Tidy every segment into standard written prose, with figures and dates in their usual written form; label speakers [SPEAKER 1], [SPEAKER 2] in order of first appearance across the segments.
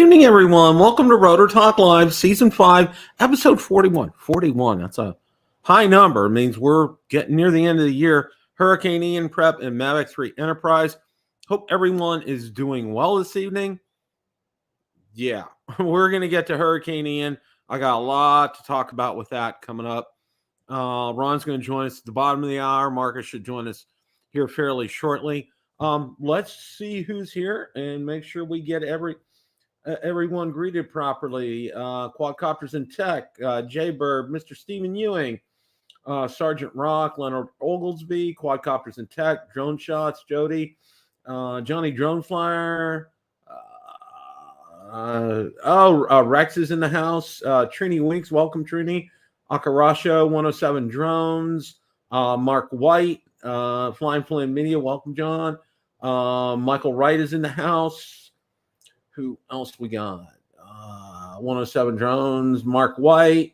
[SPEAKER 1] evening, everyone. Welcome to Rotor Talk Live, Season 5, Episode 41. 41, that's a high number. It means we're getting near the end of the year. Hurricane Ian Prep and Mavic 3 Enterprise. Hope everyone is doing well this evening. Yeah, we're going to get to Hurricane Ian. I got a lot to talk about with that coming up. Ron's going to join us at the bottom of the hour. Marcus should join us here fairly shortly. Let's see who's here and make sure we get everyone greeted properly. Quadcopters in Tech, Jaybird, Mr. Stephen Ewing, Sergeant Rock, Leonard Oglesby, Quadcopters in Tech, Drone Shots, Jody, Johnny Drone Flyer. Rex is in the house. Trini Winks, welcome Trini. Akarasho 107 Drones. Mark White, Flying Flame Media, welcome John. Michael Wright is in the house. Who else we got? 107 Drones, Mark White,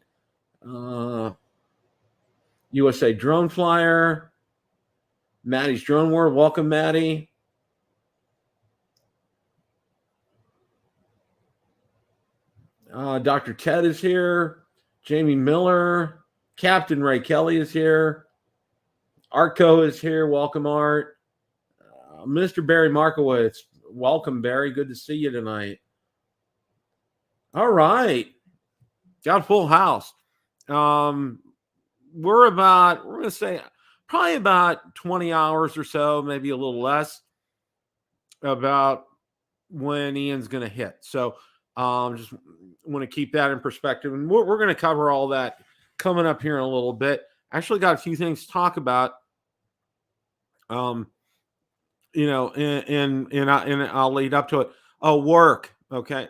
[SPEAKER 1] USA Drone Flyer, Maddie's Drone World. Welcome, Maddie. Dr. Ted is here. Jamie Miller. Captain Ray Kelly is here. Artco is here. Welcome, Art. Mr. Barry Markowitz. Welcome, Barry. Good to see you tonight. All right. Got a full house. We're going to say probably about 20 hours or so, maybe a little less, about when Ian's going to hit. So just want to keep that in perspective. And we're going to cover all that coming up here in a little bit. Actually got a few things to talk about. And I'll lead up to it. Work. Okay.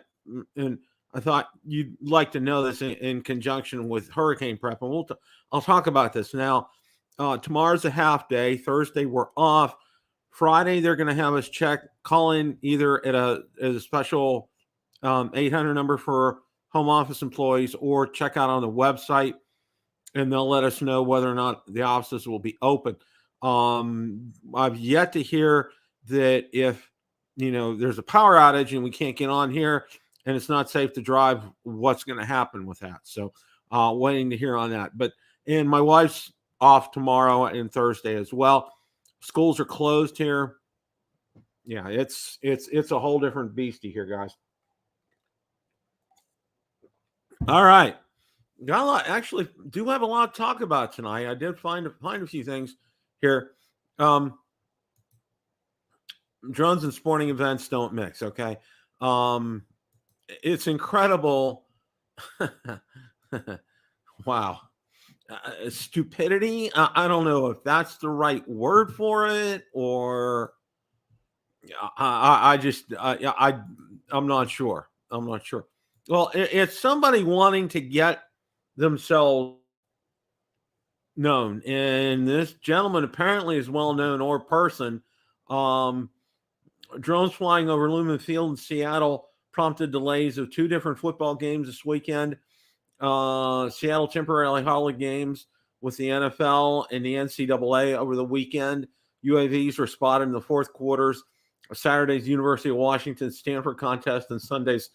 [SPEAKER 1] And I thought you'd like to know this in conjunction with hurricane prep. And I'll talk about this now. Tomorrow's a half day. Thursday, we're off. Friday, they're going to have us call in either at a special 800 number for home office employees or check out on the website, and they'll let us know whether or not the offices will be open. I've yet to hear that if, there's a power outage and we can't get on here and it's not safe to drive, what's going to happen with that. So waiting to hear on that. And my wife's off tomorrow and Thursday as well. Schools are closed here. Yeah, it's a whole different beastie here, guys. All right. Got a lot. Actually, do have a lot to talk about tonight. I did find a few things here. Drones and sporting events don't mix, okay? It's incredible. Wow. Stupidity. I don't know if that's the right word for it, or I'm not sure. I'm not sure. Well, it's somebody wanting to get themselves known, and this gentleman apparently is well known or person. Drones flying over Lumen Field in Seattle prompted delays of 2 different football games this weekend. Seattle temporarily halted games with the NFL and the NCAA over the weekend. UAVs were spotted in the fourth quarters of Saturday's University of Washington Stanford contest and Sunday's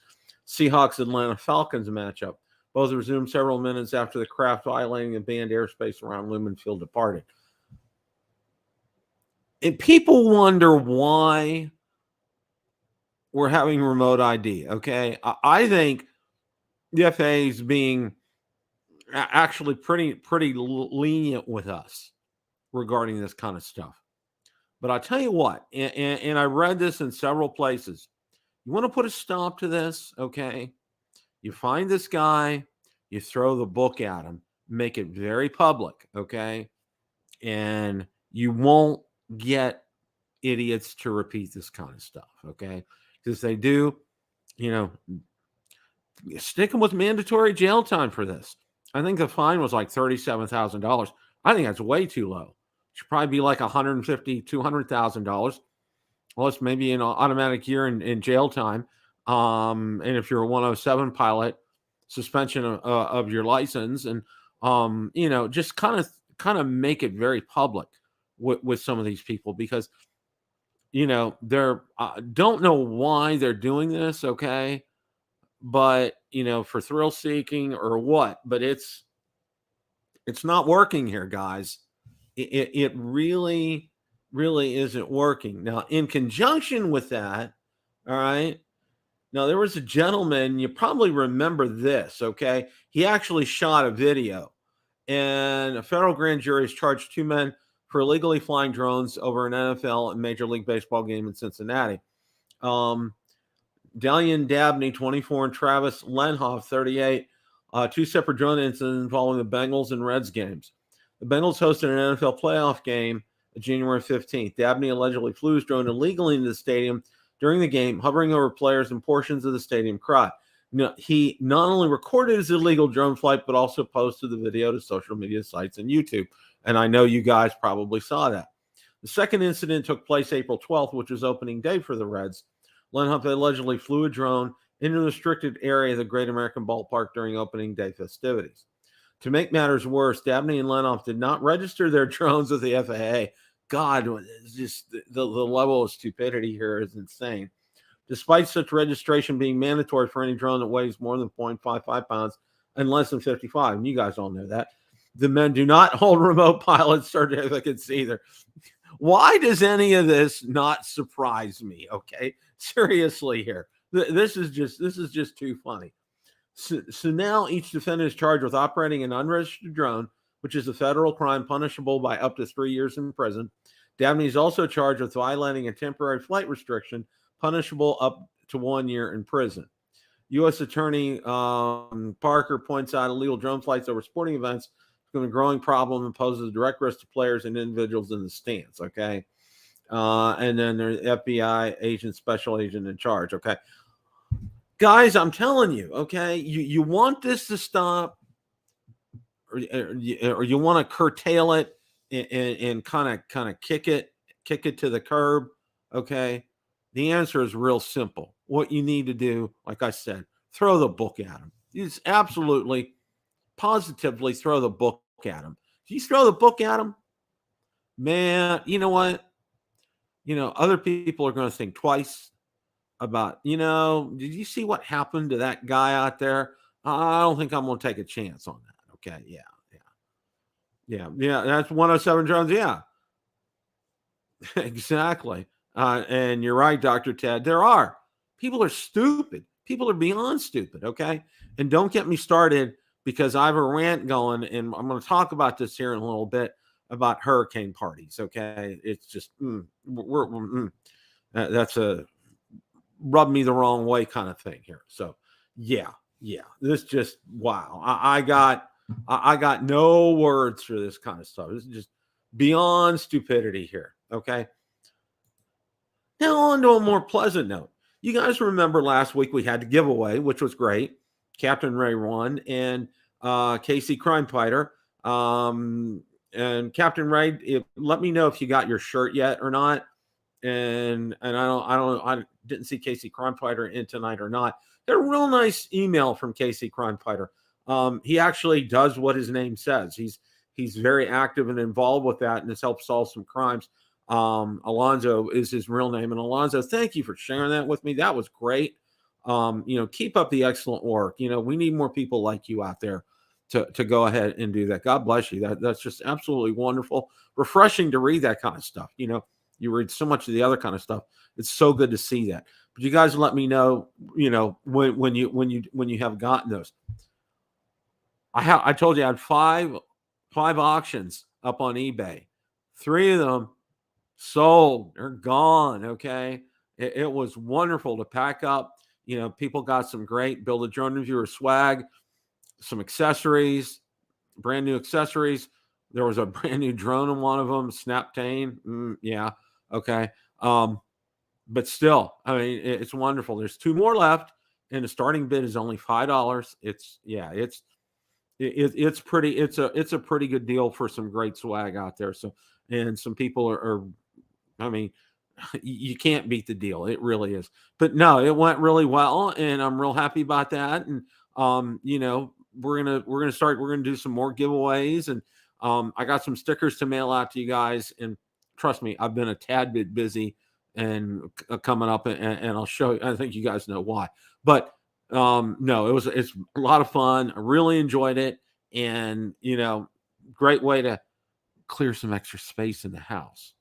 [SPEAKER 1] Seahawks Atlanta Falcons matchup. Both resumed several minutes after the craft violating the banned airspace around Lumen Field departed. And people wonder why we're having remote ID, okay? I think the FAA is being actually pretty lenient with us regarding this kind of stuff. But I'll tell you what, and I read this in several places. You want to put a stop to this, okay? You find this guy, you throw the book at him, make it very public, okay? And you won't get idiots to repeat this kind of stuff, okay? Because they do, stick them with mandatory jail time for this. I think the fine was like $37,000. I think that's way too low. It should probably be like $150,000, $200,000. Well, it's maybe an automatic year in jail time. And if you're a 107 pilot, suspension of your license, and just kind of make it very public with some of these people, because they're don't know why they're doing this. Okay, but for thrill seeking or what, but it's not working here, guys. It really, really isn't working. Now, in conjunction with that, all right, now there was a gentleman, you probably remember this, okay? He actually shot a video, and a federal grand jury has charged 2 men for illegally flying drones over an NFL and Major League Baseball game in Cincinnati. Dalian Dabney, 24, and Travis Lenhoff, 38, 2 separate drone incidents involving the Bengals and Reds games. The Bengals hosted an NFL playoff game January 15th. Dabney allegedly flew his drone illegally into the stadium during the game, hovering over players and portions of the stadium crowd. He not only recorded his illegal drone flight, but also posted the video to social media sites and YouTube. And I know you guys probably saw that. The second incident took place April 12th, which was opening day for the Reds. Lenhoff allegedly flew a drone into the restricted area of the Great American Ballpark during opening day festivities. To make matters worse, Dabney and Lenhoff did not register their drones with the FAA. God, it's just the level of stupidity here is insane. Despite such registration being mandatory for any drone that weighs more than 0.55 pounds and less than 55, and you guys all know that, the men do not hold remote pilot certificates either. Why does any of this not surprise me? Okay, seriously here. This is just too funny. So now each defendant is charged with operating an unregistered drone, which is a federal crime punishable by up to 3 years in prison. Dabney is also charged with violating a temporary flight restriction, punishable up to 1 year in prison. U.S. Attorney Parker points out illegal drone flights over sporting events become a growing problem and poses a direct risk to players and individuals in the stands. Okay. And then there's FBI agent, special agent in charge. Okay. Guys, I'm telling you, okay, you want this to stop, or you want to curtail it and kind of kick it to the curb. Okay. The answer is real simple. What you need to do, like I said, throw the book at him. It's absolutely, positively throw the book at him. If you throw the book at him, man, you know what? Other people are going to think twice about, did you see what happened to that guy out there? I don't think I'm going to take a chance on that. Okay. Yeah. That's 107 drones. Yeah, exactly. And you're right, Dr. Ted. People are stupid. People are beyond stupid. Okay. And don't get me started, because I have a rant going, and I'm going to talk about this here in a little bit about hurricane parties. Okay. It's just, that's a rub me the wrong way kind of thing here. So yeah. This just, wow. I got no words for this kind of stuff. This is just beyond stupidity here. Okay. Now on to a more pleasant note. You guys remember last week we had the giveaway, which was great. Captain Ray won, and Casey Crime Fighter. And Captain Ray, let me know if you got your shirt yet or not. And I didn't see Casey Crime Fighter in tonight or not. Got a real nice email from Casey Crime Fighter. He actually does what his name says. He's very active and involved with that, and has helped solve some crimes. Alonzo is his real name. And Alonzo, thank you for sharing that with me. That was great. Keep up the excellent work. We need more people like you out there to go ahead and do that. God bless you. That's just absolutely wonderful. Refreshing to read that kind of stuff. You read so much of the other kind of stuff. It's so good to see that. But you guys let me know, when you have gotten those. I told you I had five auctions up on eBay. 3 of them sold. They're gone. Okay. It was wonderful to pack up. People got some great Build a Drone Reviewer swag, some accessories, brand new accessories. There was a brand new drone in one of them, Snaptane. Yeah. Okay. But still, I mean, it's wonderful. There's 2 more left, and the starting bid is only $5. It's a pretty good deal for some great swag out there. So, and some people are I mean, you can't beat the deal. It really is. But no, it went really well, and I'm real happy about that. And we're gonna do some more giveaways, and I got some stickers to mail out to you guys. And trust me, I've been a tad bit busy and coming up, and I'll show you. I think you guys know why. But No, it's a lot of fun. I really enjoyed it, and great way to clear some extra space in the house.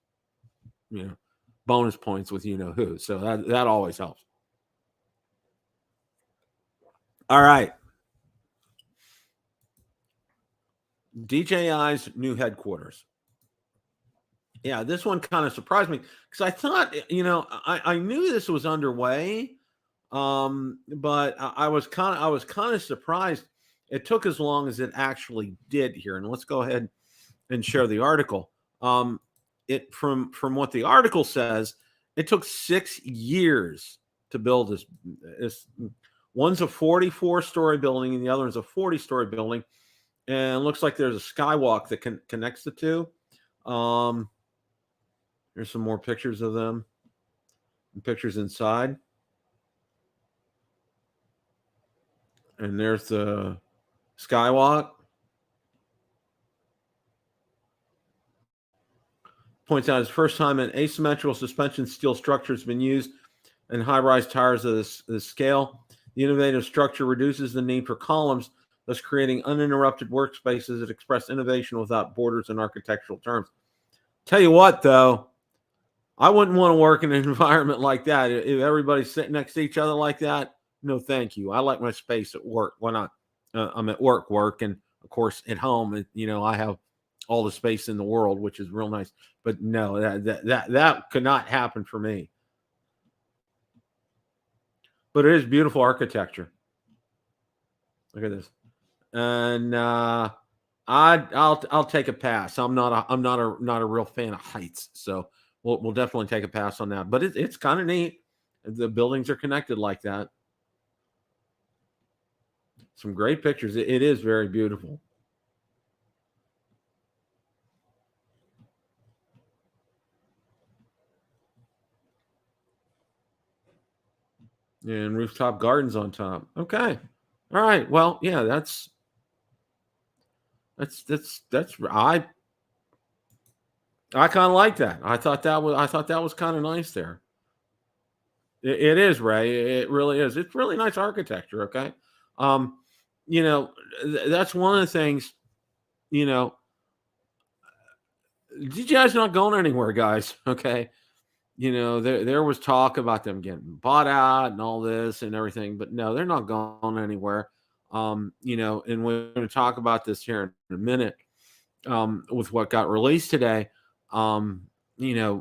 [SPEAKER 1] Bonus points with who. So that always helps. All right. DJI's new headquarters. Yeah, this one kind of surprised me because I thought, I knew this was underway, but I was kind of surprised it took as long as it actually did here. And let's go ahead and share the article. It from what the article says, it took 6 years to build this. One's a 44-story building, and the other is a 40-story building, and it looks like there's a skywalk that connects the two. Here's some more pictures of them, and pictures inside, and there's the skywalk. Points out it's first time an asymmetrical suspension steel structure has been used in high-rise towers of this scale. The innovative structure reduces the need for columns, thus creating uninterrupted workspaces that express innovation without borders and architectural terms. Tell you what, though, I wouldn't want to work in an environment like that. If everybody's sitting next to each other like that, no, thank you. I like my space at work when I'm at work, and of course at home, I have all the space in the world, which is real nice. But no, that could not happen for me. But it is beautiful architecture. Look at this, and I'll take a pass. I'm not a real fan of heights, so we'll definitely take a pass on that. But it's kind of neat. The buildings are connected like that. Some great pictures. It is very beautiful. And rooftop gardens on top. Okay. All right. Well, yeah, that's I kind of like that. I thought that was kind of nice there. It is, Ray. It really is. It's really nice architecture. Okay. That's one of the things. DJI's not going anywhere, guys. Okay. There was talk about them getting bought out and all this and everything, but no, they're not going anywhere. And we're going to talk about this here in a minute. With what got released today, there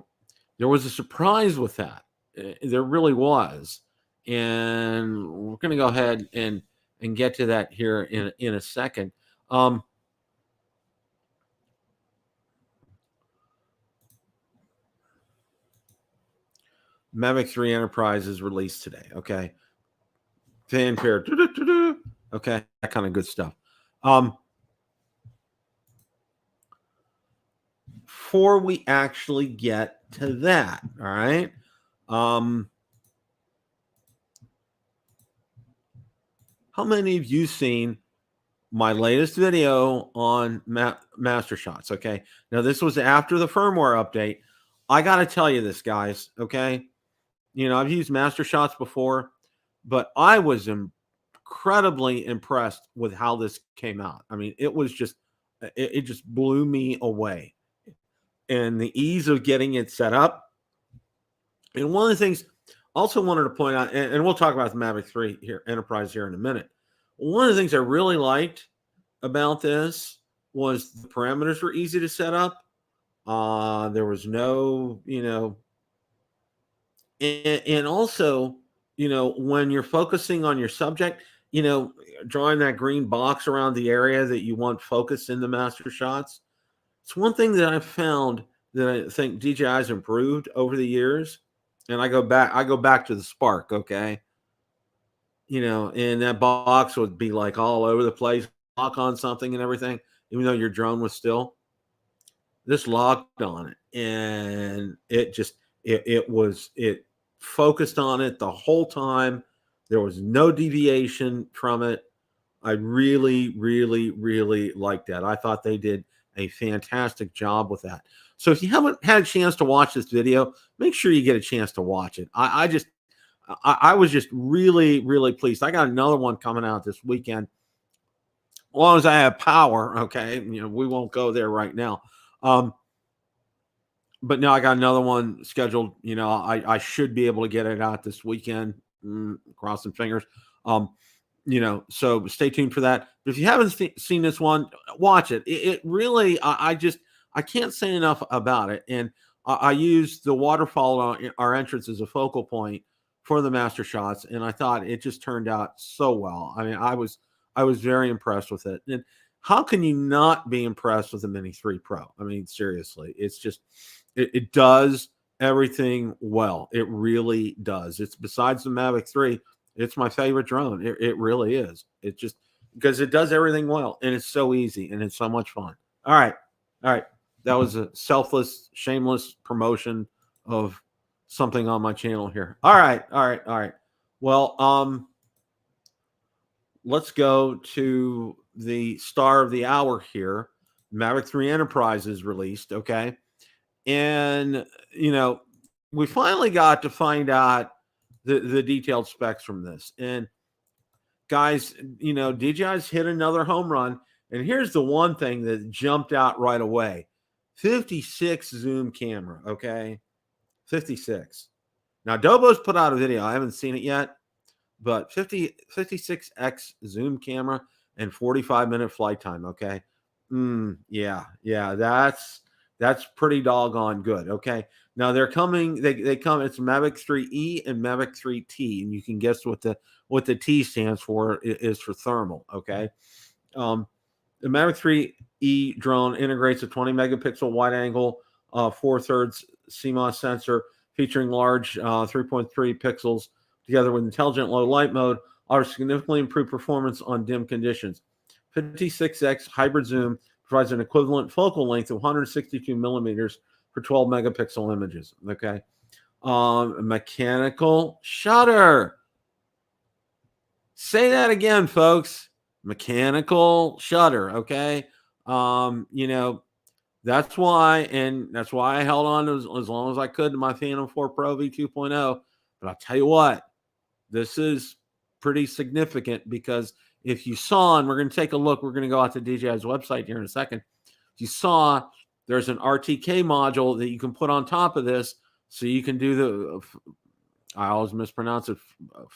[SPEAKER 1] was a surprise with that. There really was, and we're going to go ahead and get to that here in a second. Mavic 3 Enterprise is released today. Okay. Fanfare. Okay. That kind of good stuff. Before we actually get to that, all right. How many of you seen my latest video on Master Shots? Okay. Now, this was after the firmware update. I got to tell you this, guys. Okay. I've used Master Shots before, but I was incredibly impressed with how this came out. I mean, it was just, it just blew me away. And the ease of getting it set up. And one of the things also wanted to point out, and we'll talk about the Mavic 3 here, Enterprise here in a minute. One of the things I really liked about this was the parameters were easy to set up. There was no, and also, when you're focusing on your subject, drawing that green box around the area that you want focused in the Master Shots. It's one thing that I've found that I think DJI's improved over the years. And I go back to the Spark, okay? And that box would be like all over the place, lock on something and everything, even though your drone was still. This locked on it, and it just it focused on it the whole time. There was no deviation from it. I really, really, really liked that. I thought they did a fantastic job with that. So if you haven't had a chance to watch this video, make sure you get a chance to watch it. I I was just really, really pleased. I got another one coming out this weekend. As long as I have power, okay, we won't go there right now. But no, I got another one scheduled. I should be able to get it out this weekend. Crossing fingers. So stay tuned for that. But if you haven't seen this one, watch it. It really, I can't say enough about it. And I used the waterfall on our entrance as a focal point for the master shots, and I thought it just turned out so well. I mean, I was very impressed with it. And how can you not be impressed with the Mini 3 Pro? I mean, seriously, it's just it does everything well. It really does. It's besides the Mavic 3. It's my favorite drone. It really is. It just because it does everything well, and it's so easy, and it's so much fun. All right. That was a selfless, shameless promotion of something on my channel here. All right. Well, let's go to the star of the hour here. Mavic 3 Enterprise is released, okay? And, we finally got to find out the detailed specs from this. And guys, DJI's hit another home run. And here's the one thing that jumped out right away. 56 zoom camera, okay? 56. Now, Dobo's put out a video. I haven't seen it yet, but 56x zoom camera and 45-minute flight time, okay? Yeah, that's pretty doggone good, okay? Now they're coming, they come, it's Mavic 3E and Mavic 3T, and you can guess what the T stands for is for thermal, okay? The Mavic 3E drone integrates a 20 megapixel wide angle 4/3 CMOS sensor featuring large 3.3 pixels together with intelligent low light mode, offers significantly improved performance on dim conditions. 56x hybrid zoom provides an equivalent focal length of 162 millimeters for 12 megapixel images. Okay. Mechanical shutter. Say that again, folks. Mechanical shutter. Okay. That's why I held on as long as I could to my Phantom 4 Pro V2.0. But I'll tell you what, this is pretty significant because if you saw, and we're going to take a look, we're going to go out to DJI's website here in a second. If you saw, there's an RTK module that you can put on top of this, so you can do the, I always mispronounce it,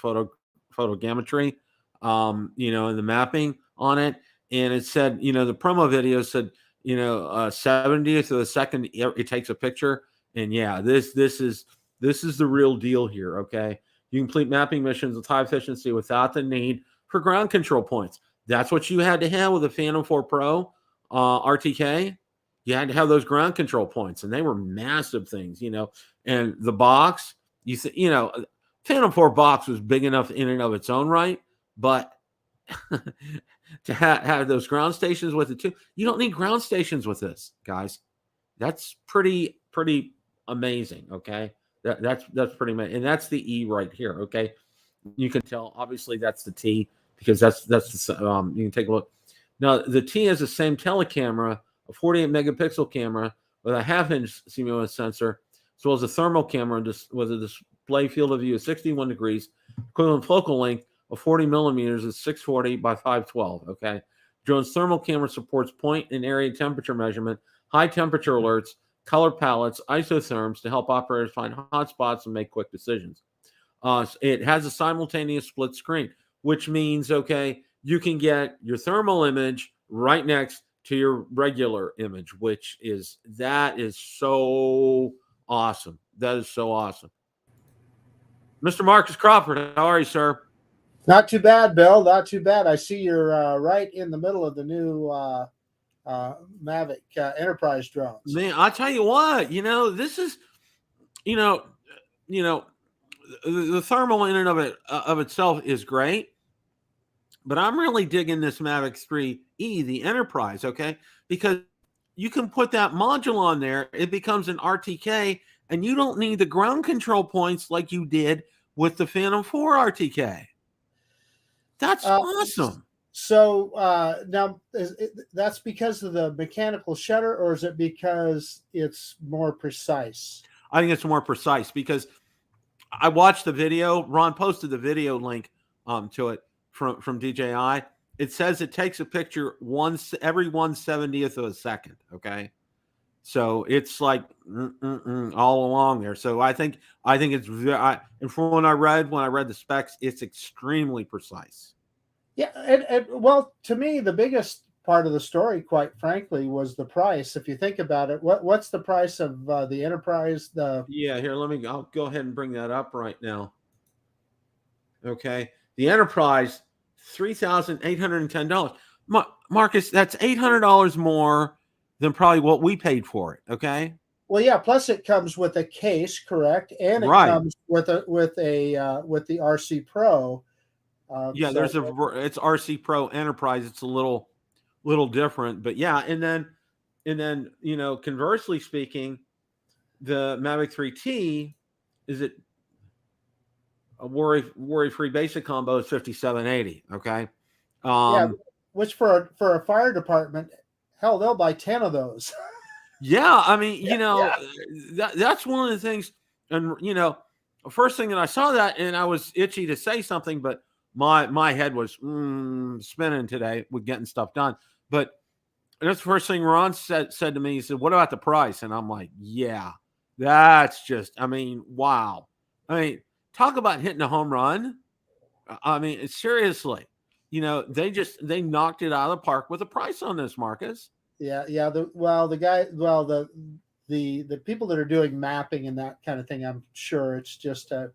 [SPEAKER 1] photogrammetry, and the mapping on it. And it said, the promo video said, 70th of a second it takes a picture. And yeah, this is the real deal here. Okay. You complete mapping missions with high efficiency without the need for ground control points. That's what you had to have with the Phantom 4 Pro RTK. You had to have those ground control points, and they were massive things, and the box, Phantom 4 box was big enough in and of its own right, but to have those ground stations with it too, you don't need ground stations with this, guys. That's pretty amazing. Okay. That's pretty amazing. And that's the E right here. Okay. You can tell, obviously that's the T because that's the, you can take a look. Now the T has the same telecamera, a 48 megapixel camera with a 1/2-inch CMOS sensor, as well as a thermal camera with a display field of view of 61 degrees, equivalent focal length of 40 millimeters is 640 by 512. Okay. Drone's thermal camera supports point and area temperature measurement, high temperature alerts, color palettes, isotherms to help operators find hot spots and make quick decisions. It has a simultaneous split screen, which means, okay, you can get your thermal image right next to your regular image, that is so awesome. That is so awesome. Mr. Marcus Crawford, how are you, sir?
[SPEAKER 2] Not too bad, Bill. Not too bad. I see you're right in the middle of the new Mavic Enterprise drones.
[SPEAKER 1] Man, I'll tell you what, this is, the thermal in and of itself is great, but I'm really digging this Mavic 3E, the Enterprise, okay? Because you can put that module on there, it becomes an RTK, and you don't need the ground control points like you did with the Phantom 4 RTK. That's awesome.
[SPEAKER 2] So now, that's because of the mechanical shutter, or is it because it's more precise?
[SPEAKER 1] I think it's more precise because I watched the video. Ron posted the video link to it from DJI. It says it takes a picture every 1/70th of a second. Okay, so it's like all along there. So I think it's and from when I read the specs, it's extremely precise.
[SPEAKER 2] Yeah, and well, to me, the biggest part of the story, quite frankly, was the price. If you think about it, what's the price of the Enterprise?
[SPEAKER 1] Yeah, here, I'll go ahead and bring that up right now. Okay, the Enterprise, $3,810. Marcus, that's $800 more than probably what we paid for it. Okay.
[SPEAKER 2] Well, yeah. Plus, it comes with a case, correct, and it
[SPEAKER 1] Right.
[SPEAKER 2] comes with the RC Pro.
[SPEAKER 1] Yeah,
[SPEAKER 2] So
[SPEAKER 1] it's RC Pro Enterprise. It's a little different, but yeah, and then conversely speaking, the Mavic 3T is it a worry free basic combo is 5780. Okay.
[SPEAKER 2] yeah, which for a fire department, hell, they'll buy 10 of those.
[SPEAKER 1] Yeah, I mean, that's one of the things, and first thing that I saw that, and I was itchy to say something, but my head was spinning today with getting stuff done. But that's the first thing Ron said to me. He said, "What about the price?" And I'm like, "Yeah, that's just, I mean, wow. I mean, talk about hitting a home run. I mean, seriously, they knocked it out of the park with a price on this, Marcus."
[SPEAKER 2] Yeah. The people that are doing mapping and that kind of thing, I'm sure it's just an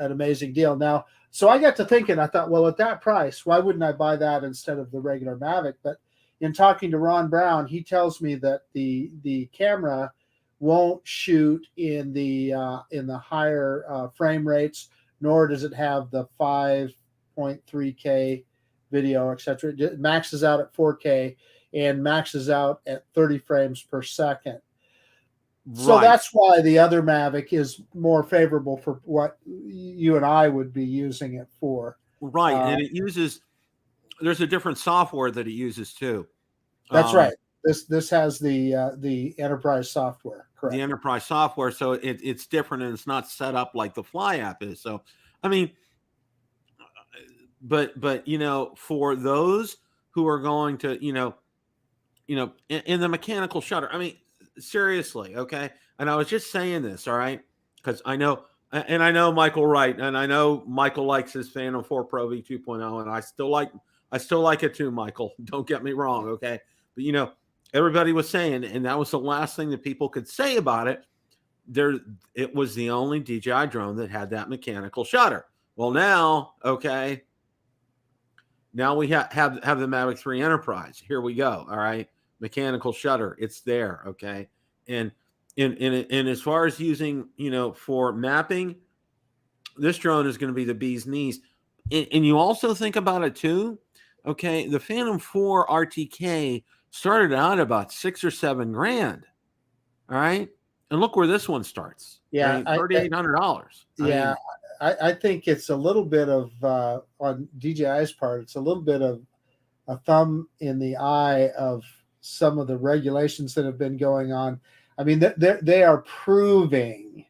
[SPEAKER 2] amazing deal. Now, so I got to thinking, I thought, well, at that price, why wouldn't I buy that instead of the regular Mavic? But in talking to Ron Brown, he tells me that the camera won't shoot in the higher frame rates, nor does it have the 5.3K video, etc. It maxes out at 4K and maxes out at 30 frames per second. So that's why the other Mavic is more favorable for what you and I would be using it for.
[SPEAKER 1] Right. And there's a different software that it uses too.
[SPEAKER 2] That's right. This has the Enterprise software, correct?
[SPEAKER 1] The Enterprise software. So it's different and it's not set up like the Fly app is. So, I mean, but for those who are going to, in the mechanical shutter, I mean, seriously, okay. And I was just saying this, all right, because I know Michael Wright, and I know Michael likes his Phantom 4 Pro V 2.0, and I still like it too, Michael. Don't get me wrong, okay. But everybody was saying, and that was the last thing that people could say about it. It was the only DJI drone that had that mechanical shutter. Well, now, okay. Now we have the Mavic 3 Enterprise. Here we go. All right. Mechanical shutter. It's there. Okay. And as far as using, for mapping, this drone is going to be the bee's knees. And you also think about it too. Okay. The Phantom 4 RTK started out about $6,000 or $7,000. All right. And look where this one starts.
[SPEAKER 2] Yeah.
[SPEAKER 1] $3,800.
[SPEAKER 2] Yeah. I think it's a little bit of, on DJI's part, it's a little bit of a thumb in the eye of some of the regulations that have been going on. I mean, they are proving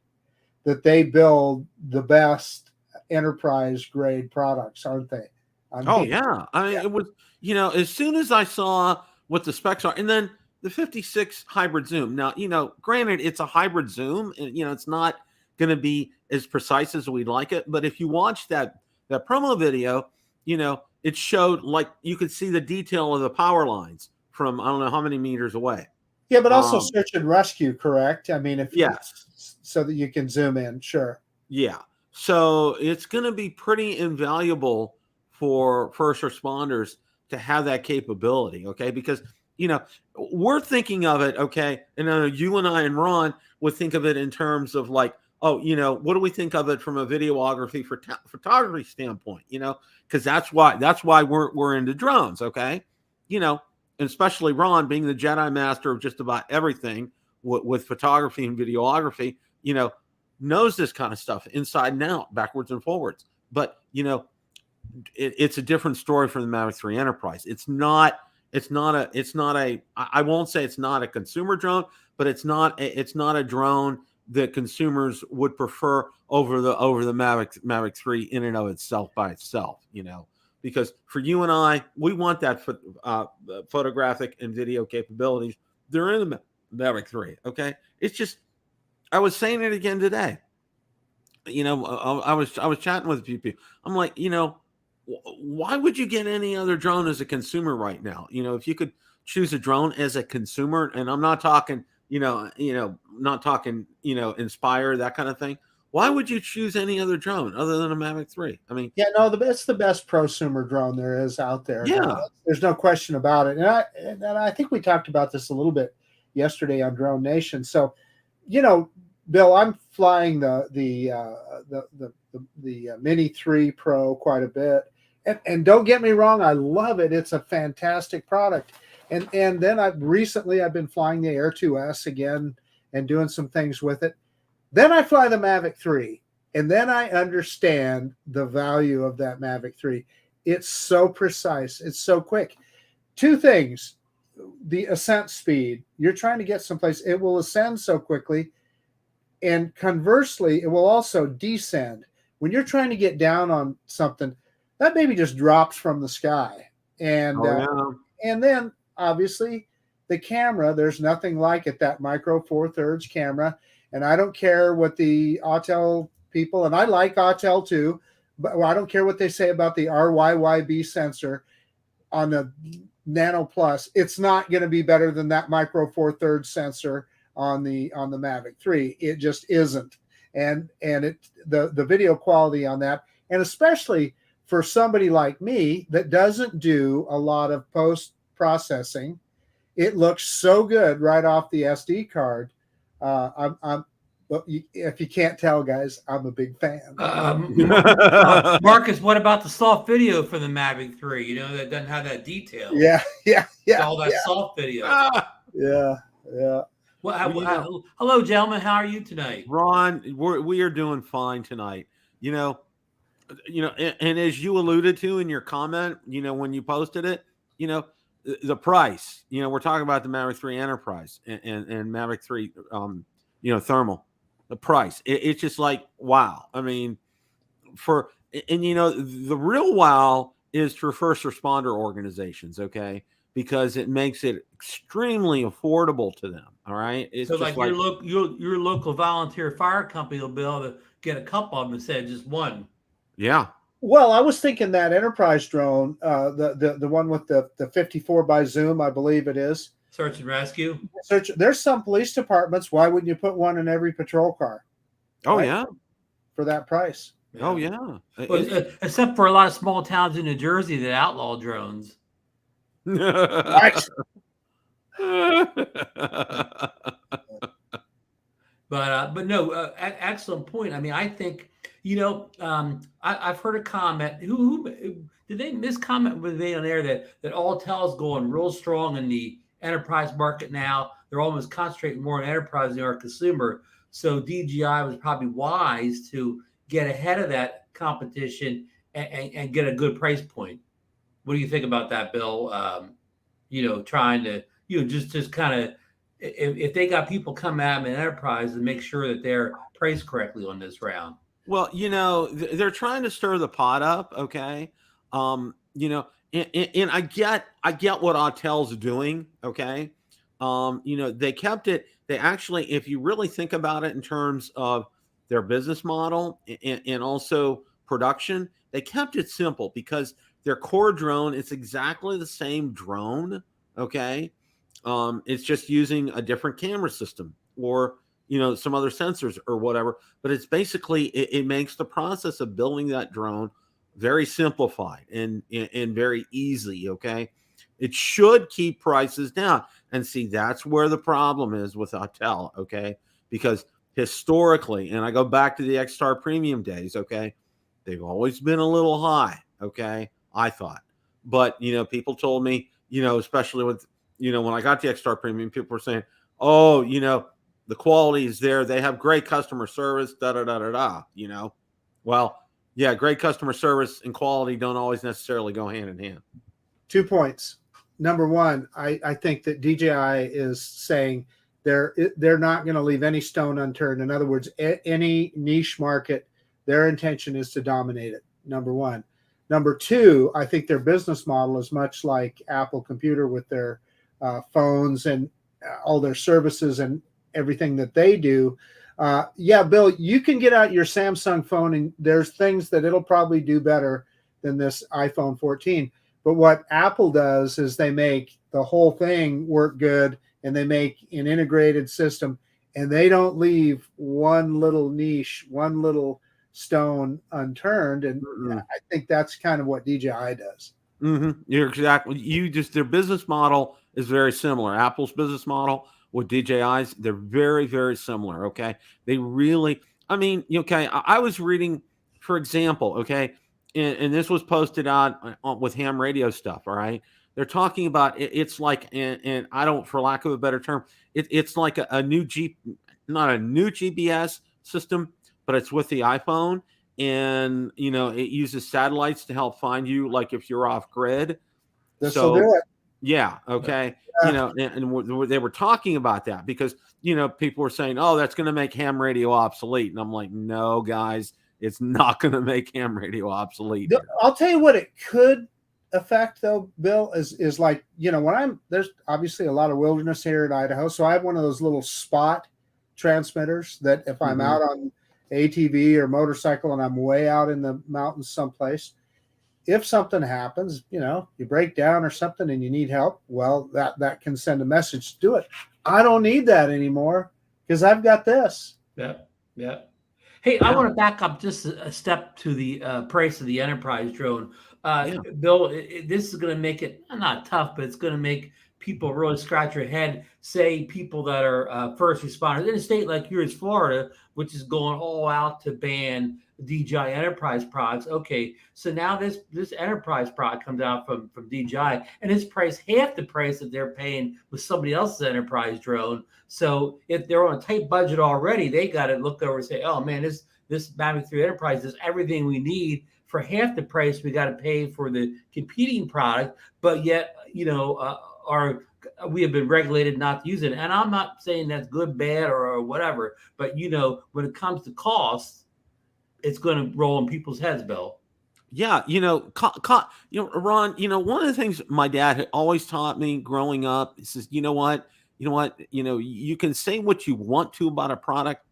[SPEAKER 2] that they build the best enterprise grade products, aren't they?
[SPEAKER 1] Yeah. I mean, it was, as soon as I saw what the specs are, and then the 56 hybrid zoom. Now, granted, it's a hybrid zoom, and it's not going to be as precise as we'd like it. But if you watch that promo video, it showed, like, you could see the detail of the power lines from I don't know how many meters away.
[SPEAKER 2] Yeah, but also search and rescue, correct? I mean,
[SPEAKER 1] yes,
[SPEAKER 2] so that you can zoom in, sure.
[SPEAKER 1] Yeah. So it's going to be pretty invaluable for first responders to have that capability, okay? Because, we're thinking of it, okay? And you and I and Ron would think of it in terms of like, oh, what do we think of it from a videography photography standpoint? Because that's why we're into drones, okay? And especially Ron, being the Jedi master of just about everything with photography and videography, knows this kind of stuff inside and out, backwards and forwards. But it's a different story for the Mavic 3 Enterprise. I won't say it's not a consumer drone, but it's not a drone that consumers would prefer over the Mavic 3 in and of itself by itself, because for you and I, we want that photographic and video capabilities. They're in the Mavic 3. Okay. It's just, I was saying it again today. I was chatting with a few people. I'm like, why would you get any other drone as a consumer right now? If you could choose a drone as a consumer, and I'm not talking, not talking, Inspire, that kind of thing. Why would you choose any other drone other than a Mavic 3? I mean,
[SPEAKER 2] yeah, no, it's the best prosumer drone there is out there.
[SPEAKER 1] Yeah,
[SPEAKER 2] now. There's no question about it. And I think we talked about this a little bit yesterday on Drone Nation. So, Bill, I'm flying the Mini 3 Pro quite a bit, and don't get me wrong, I love it. It's a fantastic product. And then I've been flying the Air 2S again and doing some things with it. Then I fly the Mavic 3, and then I understand the value of that Mavic 3. It's so precise. It's so quick. Two things. The ascent speed. You're trying to get someplace. It will ascend so quickly. And conversely, it will also descend. When you're trying to get down on something, that baby just drops from the sky. And and then, obviously, the camera, there's nothing like it, that micro Four Thirds camera. And I don't care what the Autel people, and I like Autel too, but I don't care what they say about the RYYB sensor on the Nano Plus. It's not going to be better than that micro Four Thirds sensor on the Mavic 3. It just isn't. And the video quality on that, and especially for somebody like me that doesn't do a lot of post processing, it looks so good right off the SD card. But if you can't tell, guys, I'm a big fan.
[SPEAKER 3] Marcus, what about the soft video for the Mavic 3? That doesn't have that detail.
[SPEAKER 2] Yeah.
[SPEAKER 3] All that soft video.
[SPEAKER 2] Yeah.
[SPEAKER 3] Well, hello, gentlemen. How are you tonight?
[SPEAKER 1] Ron, we are doing fine tonight. And as you alluded to in your comment, when you posted it, the price, we're talking about the Mavic 3 Enterprise and Mavic 3, thermal, the price, it's just like, wow. I mean, the real wow is for first responder organizations. Okay. Because it makes it extremely affordable to them. All right. It's
[SPEAKER 3] so
[SPEAKER 1] just
[SPEAKER 3] like your local volunteer fire company will be able to get a couple of them instead of just one.
[SPEAKER 1] Yeah.
[SPEAKER 2] Well, I was thinking that Enterprise drone, the one with the 54 by zoom, I believe it is.
[SPEAKER 3] Search and rescue.
[SPEAKER 2] There's some police departments. Why wouldn't you put one in every patrol car?
[SPEAKER 1] Oh,
[SPEAKER 2] right?
[SPEAKER 1] yeah.
[SPEAKER 2] For that price.
[SPEAKER 3] Yeah.
[SPEAKER 1] Oh, yeah.
[SPEAKER 3] Well, except for a lot of small towns in New Jersey that outlaw drones.
[SPEAKER 2] Right.
[SPEAKER 3] But no, excellent point. I mean, I think I've heard a comment. Who did they miscomment with me on air that Autel is going real strong in the enterprise market now? They're almost concentrating more on enterprise than they are consumer. So DJI was probably wise to get ahead of that competition and get a good price point. What do you think about that, Bill? Trying to just kind of if they got people come at them in enterprise and make sure that they're priced correctly on this round.
[SPEAKER 1] Well, they're trying to stir the pot up. Okay. And I get what Autel's doing. Okay. They kept it. They actually, if you really think about it in terms of their business model and also production, they kept it simple because their core drone, it's exactly the same drone. Okay. It's just using a different camera system or, some other sensors or whatever, but it's basically, it makes the process of building that drone very simplified and very easy. Okay. It should keep prices down. And see, that's where the problem is with Autel. Okay. Because historically, and I go back to the X-Star Premium days. Okay. They've always been a little high. Okay. I thought, but people told me, especially with, when I got the X-Star Premium, people were saying, oh, the quality is there. They have great customer service, Well, yeah, great customer service and quality don't always necessarily go hand in hand. 2
[SPEAKER 2] points. Number one, I think that DJI is saying they're not going to leave any stone unturned. In other words, any niche market, their intention is to dominate it. Number one. Number two, I think their business model is much like Apple Computer with their phones and all their services and everything that they do. Yeah, Bill, you can get out your Samsung phone and there's things that it'll probably do better than this iPhone 14. But what Apple does is they make the whole thing work good, and they make an integrated system, and they don't leave one little niche, one little stone unturned. And I think that's kind of what DJI does.
[SPEAKER 1] You're exactly. Their business model is very similar. Apple's business model with DJI's, they're very, very similar. Okay. They really, I mean, okay. I was reading, for example, okay, and this was posted on with ham radio stuff. All right. They're talking about it's like, and I don't, for lack of a better term, it's like a new not a new GPS system, but it's with the iPhone. And, it uses satellites to help find you, like if you're off grid.
[SPEAKER 2] This'll do it.
[SPEAKER 1] Yeah. Okay. Yeah. And they were talking about that because, people were saying, oh, that's going to make ham radio obsolete. And I'm like, no, guys, it's not going to make ham radio obsolete.
[SPEAKER 2] I'll tell you what it could affect, though, Bill, is like, there's obviously a lot of wilderness here in Idaho. So I have one of those little spot transmitters that if I'm out on ATV or motorcycle and I'm way out in the mountains someplace, if something happens, you break down or something and you need help, well, that can send a message to do it. I don't need that anymore because I've got this.
[SPEAKER 3] Yeah. Hey, I want to back up just a step to the price of the enterprise drone. Bill, this is going to make it not tough, but it's going to make people really scratch their head. Say people that are first responders in a state like yours, Florida, which is going all out to ban DJI enterprise products. Okay, so now this enterprise product comes out from DJI, and it's priced half the price that they're paying with somebody else's enterprise drone. So if they're on a tight budget already, they got to look over and say, oh man, this Mavic 3 Enterprise is everything we need for half the price we got to pay for the competing product, but yet we have been regulated not to use it. And I'm not saying that's good, bad, or whatever, but when it comes to costs, it's going to roll in people's heads, Bill.
[SPEAKER 1] Yeah, Ron, one of the things my dad had always taught me growing up, he says, you can say what you want to about a product,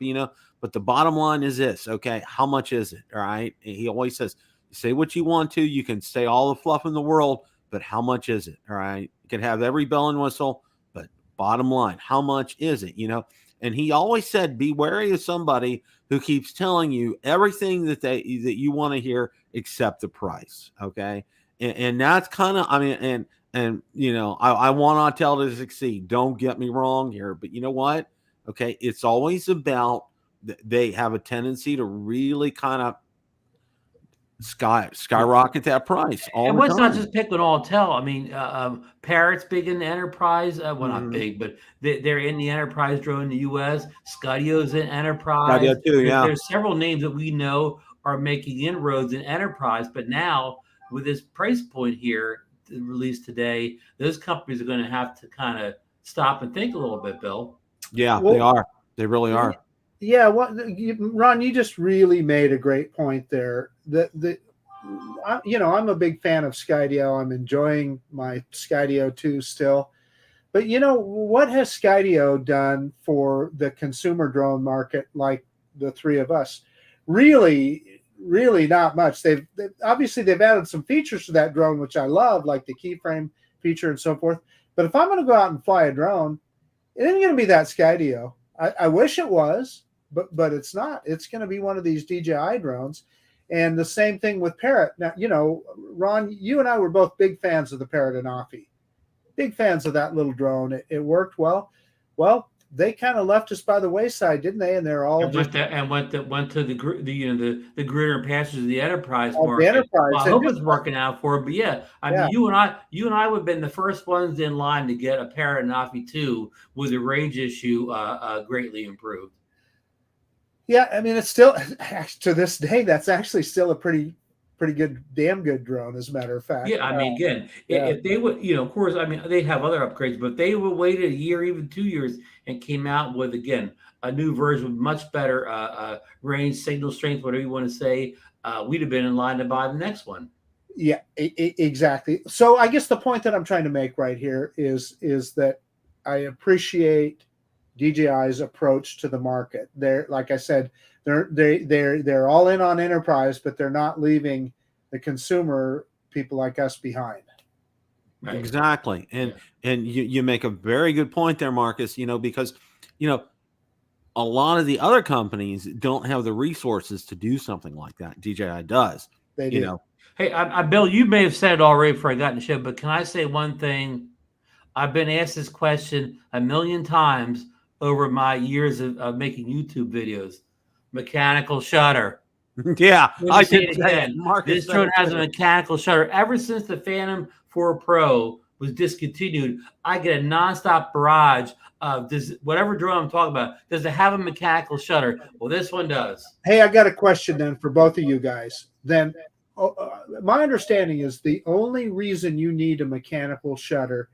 [SPEAKER 1] but the bottom line is this, okay? How much is it? All right. And he always says, say what you want to, you can say all the fluff in the world, but how much is it? All right. You can have every bell and whistle, but bottom line, how much is it? And he always said, be wary of somebody who keeps telling you everything that you want to hear except the price. Okay. And that's kind of, I want Autel to succeed. Don't get me wrong here, but you know what? Okay. It's always about, they have a tendency to really kind of skyrocket that price all
[SPEAKER 3] and
[SPEAKER 1] the
[SPEAKER 3] let's
[SPEAKER 1] time.
[SPEAKER 3] not just pick on Autel. I mean, Parrot's big in the enterprise. Well, not big, but they're in the enterprise drone in the U.S. Scudio's in enterprise.
[SPEAKER 1] Scudio too, yeah.
[SPEAKER 3] There's several names that we know are making inroads in enterprise, but now with this price point here released today, those companies are going to have to kind of stop and think a little bit, Bill.
[SPEAKER 1] Yeah, they are. They really are.
[SPEAKER 2] Yeah, Ron, you just really made a great point there. I'm a big fan of Skydio. I'm enjoying my Skydio 2 still. But what has Skydio done for the consumer drone market, like the three of us? Really, really not much. They've added some features to that drone, which I love, like the keyframe feature and so forth. But if I'm going to go out and fly a drone, it ain't going to be that Skydio. I wish it was, but it's not. It's going to be one of these DJI drones. And the same thing with Parrot. Now, Ron, you and I were both big fans of the Parrot Anafi. Big fans of that little drone. It worked well. Well, they kind of left us by the wayside, didn't they? And they're all
[SPEAKER 3] went to the greater pastures of the enterprise market.
[SPEAKER 2] The enterprise.
[SPEAKER 3] Well, I hope it's working out for it. But yeah, mean, you and I would have been the first ones in line to get a Parrot Anafi 2 with the range issue greatly improved.
[SPEAKER 2] Yeah, I mean, it's still, to this day, that's actually still a pretty pretty good, damn good drone, as a matter of fact.
[SPEAKER 3] Yeah, I mean, again,
[SPEAKER 2] yeah.
[SPEAKER 3] if they would, of course, I mean, they have other upgrades, but if they would wait a year, even 2 years, and came out with, again, a new version with much better range, signal strength, whatever you want to say, we'd have been in line to buy the next one.
[SPEAKER 2] Yeah, exactly. So I guess the point that I'm trying to make right here is that I appreciate DJI's approach to the market. They're, like I said, they're all in on enterprise, but they're not leaving the consumer, people like us, behind.
[SPEAKER 1] Right. Exactly. And you make a very good point there, Marcus, because a lot of the other companies don't have the resources to do something like that. DJI does.
[SPEAKER 2] They do.
[SPEAKER 3] Hey, Bill, you may have said it already before I got in the show, but can I say one thing? I've been asked this question 1,000,000 times over my years of making YouTube videos. Mechanical shutter.
[SPEAKER 1] Yeah,
[SPEAKER 3] I say it again. This drone has a mechanical shutter. Ever since the Phantom 4 Pro was discontinued, I get a nonstop barrage of whatever drone I'm talking about. Does it have a mechanical shutter? Well, this one does.
[SPEAKER 2] Hey, I got a question then for both of you guys. Then my understanding is the only reason you need a mechanical shutter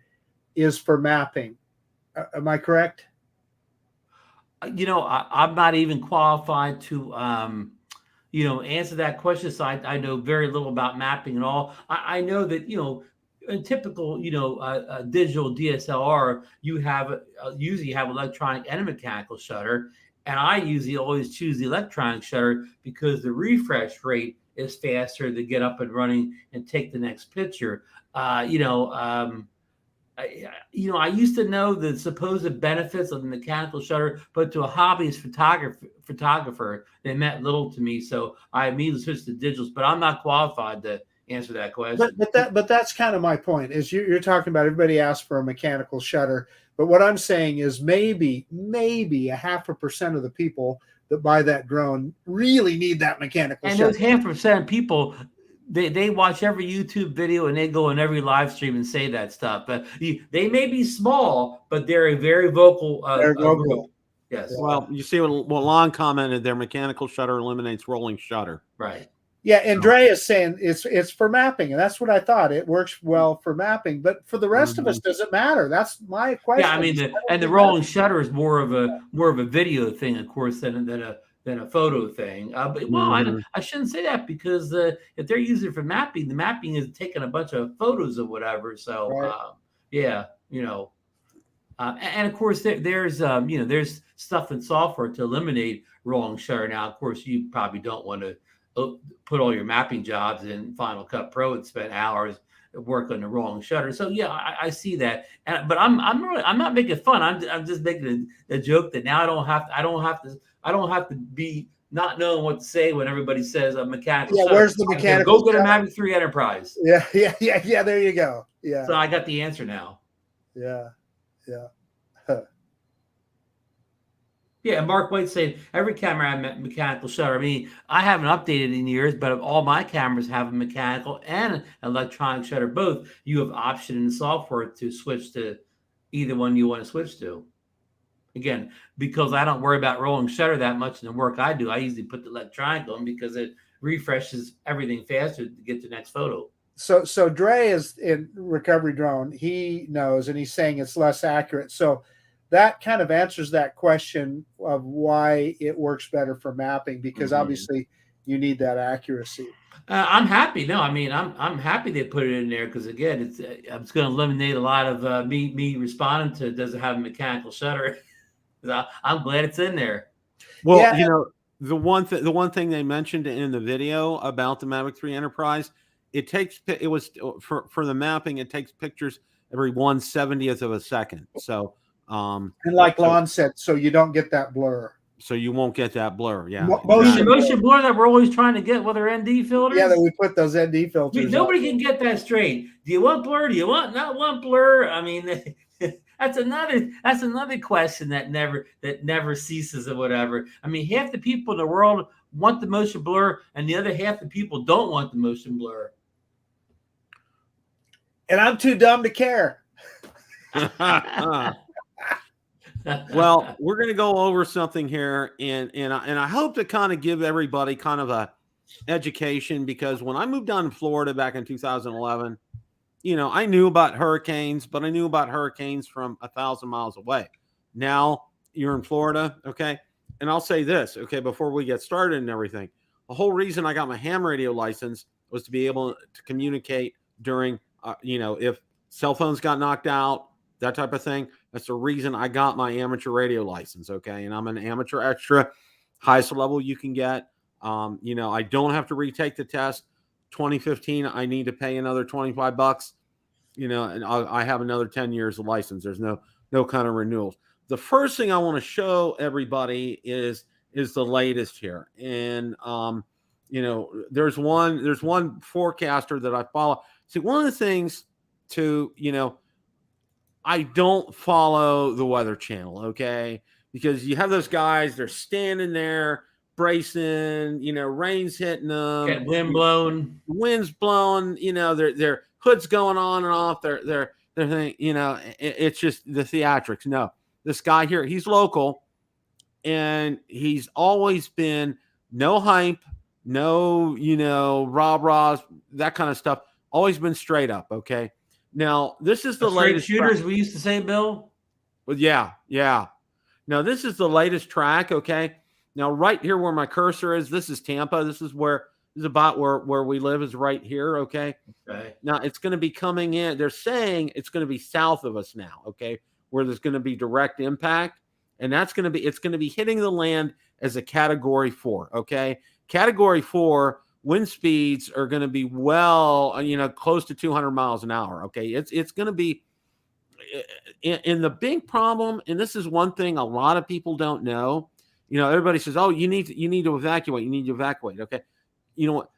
[SPEAKER 2] is for mapping. Am I correct?
[SPEAKER 3] I'm not even qualified to answer that question. So I know very little about mapping and all. I know that, in typical, digital DSLR, you usually have electronic and a mechanical shutter. And I usually always choose the electronic shutter because the refresh rate is faster to get up and running and take the next picture. I used to know the supposed benefits of the mechanical shutter, but to a hobbyist photographer, they meant little to me. So I immediately switched to digitals, but I'm not qualified to answer that question.
[SPEAKER 2] But that's kind of my point. Is you're talking about everybody asks for a mechanical shutter, but what I'm saying is maybe 0.5% of the people that buy that drone really need that mechanical shutter.
[SPEAKER 3] And those 0.5% of people, they watch every YouTube video and they go in every live stream and say that stuff. But they may be small, but they're a very vocal group. Yes.
[SPEAKER 1] Well, you see what Lon commented, their mechanical shutter eliminates rolling shutter.
[SPEAKER 3] Right.
[SPEAKER 2] Yeah, and Dre is saying it's for mapping, and that's what I thought. It works well for mapping, but for the rest of us, does it matter? That's my question.
[SPEAKER 3] Yeah, I mean, the rolling shutter is more of a video thing, of course, than a photo thing. But I shouldn't say that because if they're using it for mapping, the mapping is taking a bunch of photos or whatever. So right. And of course there's stuff in software to eliminate rolling shutter. Now, of course, you probably don't want to put all your mapping jobs in Final Cut Pro and spend hours work on the rolling shutter. So yeah, I see that. But I'm not making fun. I'm just making a joke that now I don't have to be not knowing what to say when everybody says a mechanical shutter.
[SPEAKER 2] Where's the mechanical?
[SPEAKER 3] Go get a Mavic 3 Enterprise.
[SPEAKER 2] Yeah. There you go. Yeah.
[SPEAKER 3] So I got the answer now.
[SPEAKER 2] Yeah.
[SPEAKER 3] Yeah, and Mark White said every camera has a mechanical shutter. I mean, I haven't updated in years, but all my cameras have a mechanical and an electronic shutter. Both. You have option in the software to switch to either one you want to switch to. Again, because I don't worry about rolling shutter that much in the work I do, I usually put the electronic on because it refreshes everything faster to get the next photo.
[SPEAKER 2] So Dre is in Recovery Drone. He knows, and he's saying it's less accurate. So that kind of answers that question of why it works better for mapping, because obviously you need that accuracy.
[SPEAKER 3] I'm happy. No, I mean, I'm happy they put it in there because, again, it's going to eliminate a lot of me responding to does it have a mechanical shutter. I'm glad it's in there.
[SPEAKER 1] Well, the one thing they mentioned in the video about the Mavic 3 Enterprise, it was for the mapping. It takes pictures every 1/70th of a second. So.
[SPEAKER 2] And like Lon said, so you don't get that blur.
[SPEAKER 1] So you won't get that blur. Yeah.
[SPEAKER 3] Motion blur that we're always trying to get with our ND filters.
[SPEAKER 2] Yeah, that we put those ND filters.
[SPEAKER 3] Nobody can get that straight. Do you want blur? Do you not want blur? I mean, that's another question that never ceases or whatever. I mean, half the people in the world want the motion blur, and the other half the people don't want the motion blur.
[SPEAKER 2] And I'm too dumb to care.
[SPEAKER 1] Well, we're going to go over something here, and I hope to kind of give everybody kind of education, because when I moved down to Florida back in 2011, I knew about hurricanes, but I knew about hurricanes from 1,000 miles away. Now you're in Florida, okay? And I'll say this, okay, before we get started and everything, the whole reason I got my ham radio license was to be able to communicate during, if cell phones got knocked out, that type of thing. That's the reason I got my amateur radio license, okay? And I'm an amateur extra, highest level you can get. I don't have to retake the test. 2015, I need to pay another $25, and I have another 10 years of license. There's no kind of renewals. The first thing I want to show everybody is the latest here. And, there's one forecaster that I follow. See, one of the things I don't follow the Weather Channel, okay? Because you have those guys, they're standing there bracing, rain's hitting them,
[SPEAKER 3] get wind blown,
[SPEAKER 1] wind's blowing, their hood's going on and off, their thing, it's just the theatrics. No, this guy here, he's local, and he's always been no hype, no, rah-rahs, that kind of stuff. Always been straight up, okay? Now, this is the latest
[SPEAKER 3] shooters, we used to say, Bill.
[SPEAKER 1] Well, yeah. Now, this is the latest track, okay? Now, right here where my cursor is, this is Tampa. This is about where we live, is right here, okay?
[SPEAKER 3] Okay.
[SPEAKER 1] Now, it's going to be coming in. They're saying it's going to be south of us now, okay, where there's going to be direct impact, and it's going to be hitting the land as a Category 4, okay? Category 4 wind speeds are going to be close to 200 miles an hour, okay? It's going to be in the big problem, and this is one thing a lot of people don't know. Everybody says, "Oh, you need to evacuate. You need to evacuate." Okay, you know what?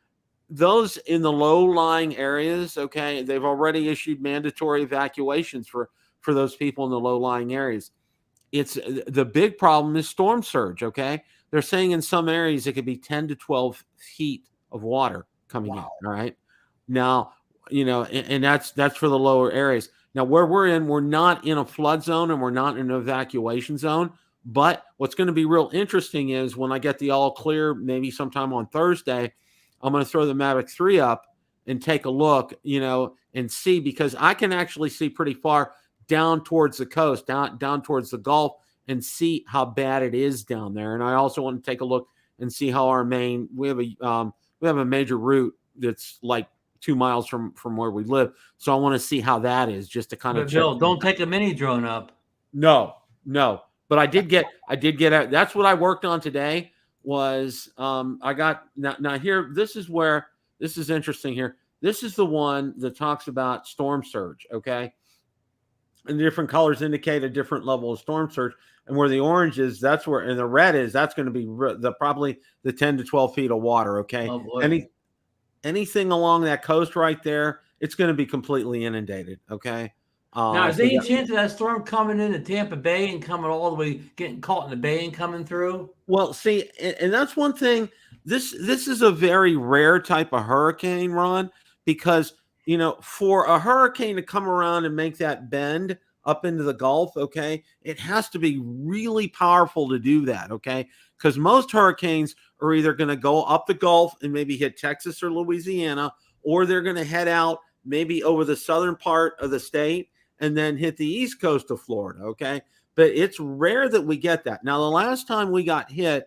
[SPEAKER 1] Those in the low-lying areas, okay, they've already issued mandatory evacuations for those people in the low-lying areas. It's the big problem is storm surge. Okay, they're saying in some areas it could be 10 to 12 feet of water coming in. All right, now and that's for the lower areas. Now where we're not in a flood zone and we're not in an evacuation zone. But what's going to be real interesting is when I get the all clear, maybe sometime on Thursday, I'm going to throw the Mavic 3 up and take a look, and see, because I can actually see pretty far down towards the coast, down towards the Gulf, and see how bad it is down there. And I also want to take a look and see how we have a major route that's like 2 miles from where we live. So I want to see how that is, just to kind of check.
[SPEAKER 3] Bill, don't take a mini drone up.
[SPEAKER 1] No. But I did get out. That's what I worked on today was I got now here. This is interesting here. This is the one that talks about storm surge. Okay. And the different colors indicate a different level of storm surge. And where the orange is, that's where, and the red is, that's going to be probably the 10 to 12 feet of water. Okay.
[SPEAKER 3] Oh, boy.
[SPEAKER 1] Anything along that coast right there, it's going to be completely inundated. Okay.
[SPEAKER 3] Now, is there any chance of that storm coming into Tampa Bay and coming all the way, getting caught in the bay and coming through?
[SPEAKER 1] Well, see, and that's one thing. This is a very rare type of hurricane, Ron, because, for a hurricane to come around and make that bend up into the Gulf, okay, it has to be really powerful to do that, okay? Because most hurricanes are either going to go up the Gulf and maybe hit Texas or Louisiana, or they're going to head out maybe over the southern part of the state and then hit the east coast of Florida, okay? But it's rare that we get that. Now, the last time we got hit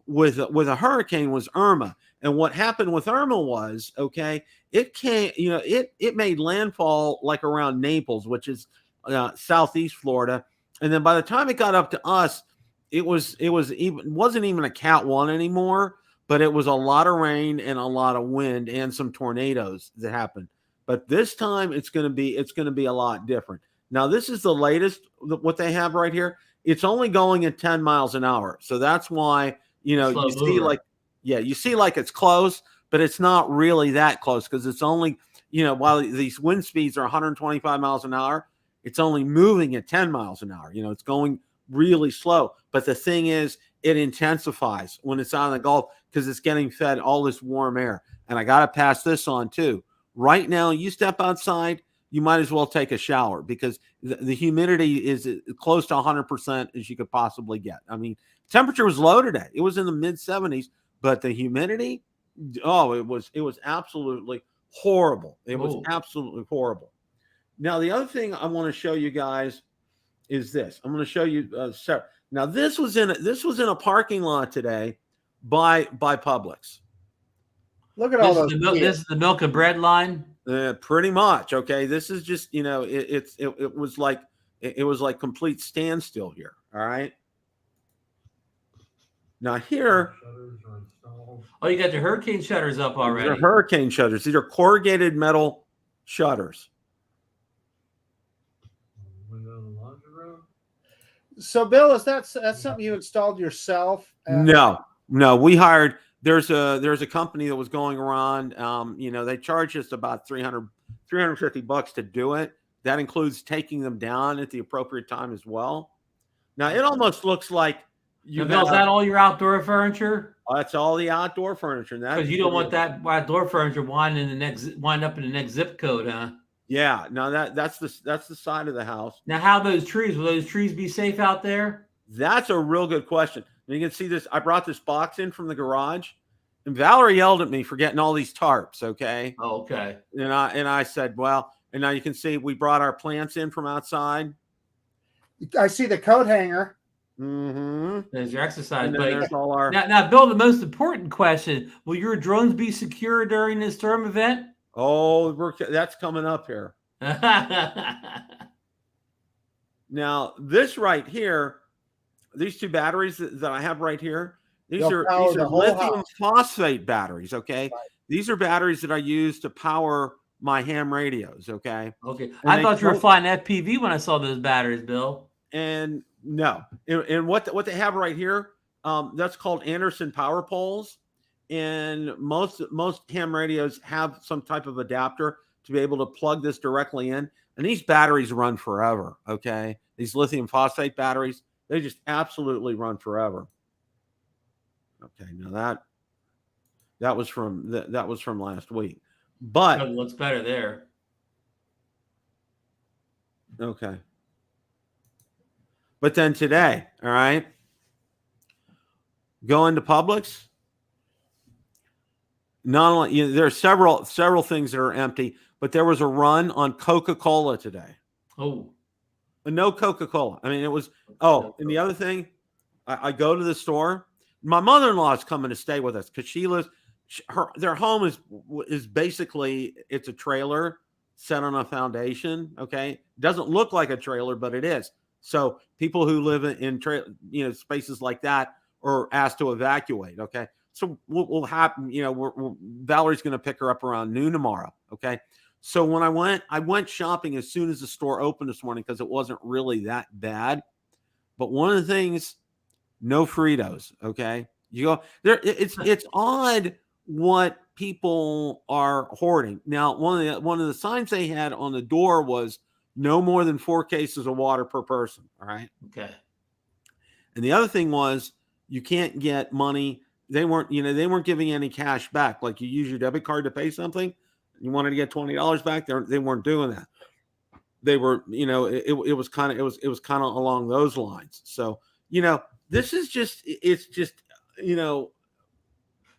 [SPEAKER 1] with a hurricane was Irma. And what happened with Irma was, okay, it came, it made landfall like around Naples, which is southeast Florida. And then by the time it got up to us, it wasn't even a Cat 1 anymore, but it was a lot of rain and a lot of wind and some tornadoes that happened. But this time it's going to be a lot different. Now, this is the latest, what they have right here. It's only going at 10 miles an hour. So that's why, you see like it's close, but it's not really that close, because it's only, while these wind speeds are 125 miles an hour, it's only moving at 10 miles an hour. It's going really slow. But the thing is, it intensifies when it's out in the Gulf because it's getting fed all this warm air. And I got to pass this on too. Right now, you step outside, you might as well take a shower, because the humidity is close to 100% as you could possibly get. I mean, temperature was low today. It was in the mid 70s, but the humidity, Oh, it was absolutely horrible. It was
[SPEAKER 3] Oh.
[SPEAKER 1] absolutely horrible. Now, the other thing I want to show you guys is this. I'm going to show you. Now, this was in a parking lot today by Publix.
[SPEAKER 2] Look at all those.
[SPEAKER 3] This is the milk and bread line.
[SPEAKER 1] Pretty much. Okay, this is just it was like complete standstill here. All right. Now here,
[SPEAKER 3] Oh, you got your hurricane shutters up already.
[SPEAKER 1] these are hurricane shutters. These are corrugated metal shutters.
[SPEAKER 2] So, Bill, is that's something you installed yourself?
[SPEAKER 1] No, we hired. There's a company that was going around. They charge us about $350 to do it. That includes taking them down at the appropriate time as well. Now it almost looks like
[SPEAKER 3] Bill, is that all your outdoor furniture?
[SPEAKER 1] That's all the outdoor furniture.
[SPEAKER 3] Because you don't want that outdoor furniture wind up in the next zip code, huh?
[SPEAKER 1] Yeah, no, that's the side of the house.
[SPEAKER 3] Now, how those trees? Will those trees be safe out there?
[SPEAKER 1] That's a real good question. And you can see this. I brought this box in from the garage, and Valerie yelled at me for getting all these tarps. Okay.
[SPEAKER 3] Oh, okay.
[SPEAKER 1] And I said, well, and now you can see we brought our plants in from outside.
[SPEAKER 2] I see the coat hanger.
[SPEAKER 1] Mm-hmm.
[SPEAKER 3] There's your exercise.
[SPEAKER 1] But there's all our.
[SPEAKER 3] Now, Bill, the most important question: will your drones be secure during this storm event?
[SPEAKER 1] Oh, that's coming up here. Now, this right here, these two batteries that I have right here, these are lithium phosphate batteries, okay? Right. These are batteries that I use to power my ham radios, okay?
[SPEAKER 3] Okay. I thought you were flying FPV when I saw those batteries, Bill.
[SPEAKER 1] And no. And what they have right here, that's called Anderson power poles. And most ham radios have some type of adapter to be able to plug this directly in. And these batteries run forever, okay? These lithium phosphate batteries, they just absolutely run forever. Okay, now that was from last week. But
[SPEAKER 3] it looks better there.
[SPEAKER 1] Okay. But then today, all right, going to Publix. Not only there are several things that are empty, but there was a run on Coca-Cola today.
[SPEAKER 3] Oh,
[SPEAKER 1] no Coca-Cola. I mean, it was. Oh, and the other thing, I go to the store. My mother-in-law is coming to stay with us because she lives. Their home is basically it's a trailer set on a foundation. Okay, it doesn't look like a trailer, but it is. So people who live in spaces like that are asked to evacuate. Okay. So we'll happen, Valerie's going to pick her up around noon tomorrow. Okay. So when I went shopping as soon as the store opened this morning because it wasn't really that bad. But one of the things, no Fritos. Okay. You go there. It's odd what people are hoarding. Now, one of the signs they had on the door was no more than 4 cases of water per person. All right.
[SPEAKER 3] Okay. And
[SPEAKER 1] the other thing was you can't get money. They weren't giving any cash back. Like you use your debit card to pay something. You wanted to get $20 back. They weren't doing that. They were, it was kind of along those lines. So, this is just, it's just,
[SPEAKER 3] So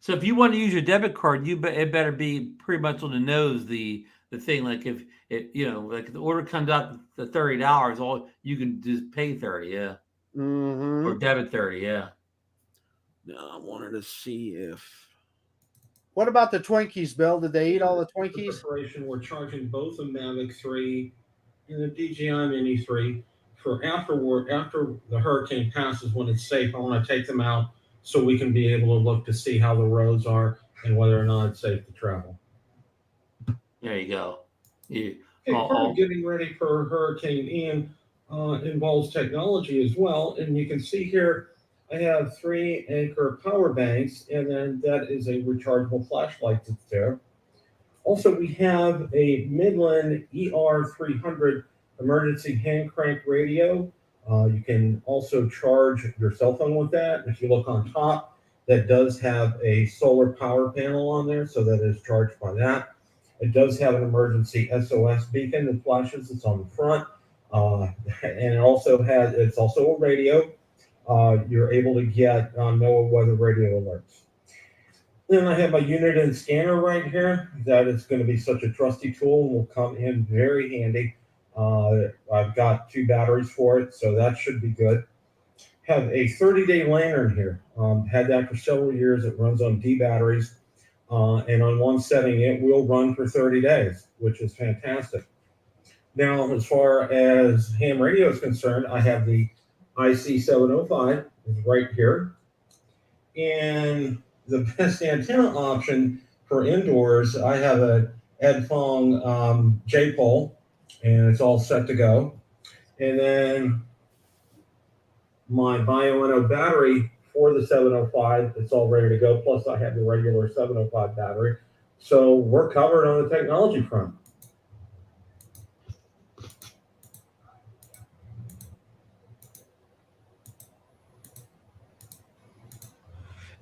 [SPEAKER 3] if you want to use your debit card, it better be pretty much on the nose. The thing, like if it, like if the order comes out to $30, all you can just pay 30, yeah, or debit 30, yeah.
[SPEAKER 1] I wanted to see if.
[SPEAKER 2] What about the Twinkies, Bill? Did they eat all the Twinkies?
[SPEAKER 4] We're charging both the Mavic 3 and the DJI Mini 3 for after the hurricane passes when it's safe. I want to take them out so we can be able to look to see how the roads are and whether or not it's safe to travel.
[SPEAKER 3] There you go.
[SPEAKER 4] Getting ready for Hurricane Ian involves technology as well. And you can see here, I have 3 Anchor power banks, and then that is a rechargeable flashlight that's there. Also, we have a Midland ER300 emergency hand crank radio. You can also charge your cell phone with that. If you look on top, that does have a solar power panel on there, so that is charged by that. It does have an emergency SOS beacon that flashes. It's on the front, and it's also a radio. You're able to get NOAA weather radio alerts. Then I have my unit and scanner right here. That is going to be such a trusty tool and will come in very handy. I've got 2 batteries for it, so that should be good. Have a 30-day lantern here. Had that for several years. It runs on D batteries. And on one setting, it will run for 30 days, which is fantastic. Now, as far as ham radio is concerned, I have the IC705 right here. And the best antenna option for indoors, I have a Edfong J-pole, and it's all set to go. And then my Bioenno battery for the 705, it's all ready to go. Plus, I have the regular 705 battery. So we're covered on the technology front.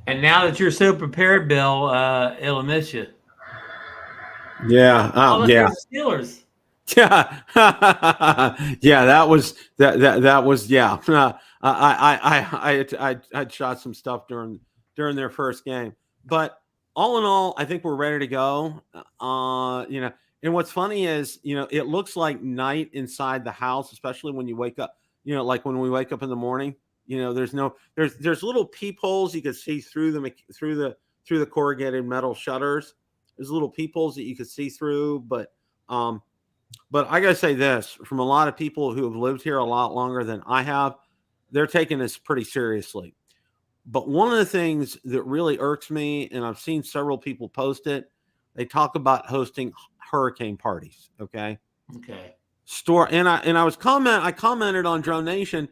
[SPEAKER 3] And now that you're so prepared, Bill, it'll miss you.
[SPEAKER 1] Yeah. Oh, yeah.
[SPEAKER 3] Steelers.
[SPEAKER 1] Yeah. Yeah. That was yeah. I shot some stuff during their first game, but all in all, I think we're ready to go. And what's funny is, it looks like night inside the house, especially when you wake up, like when we wake up in the morning, there's little peepholes you can see through the corrugated metal shutters. There's little peepholes that you can see through, but I gotta say this, from a lot of people who have lived here a lot longer than I have, they're taking this pretty seriously. But one of the things that really irks me, and I've seen several people post it, they talk about hosting hurricane parties. Okay.
[SPEAKER 3] Okay.
[SPEAKER 1] I commented on Drone Nation,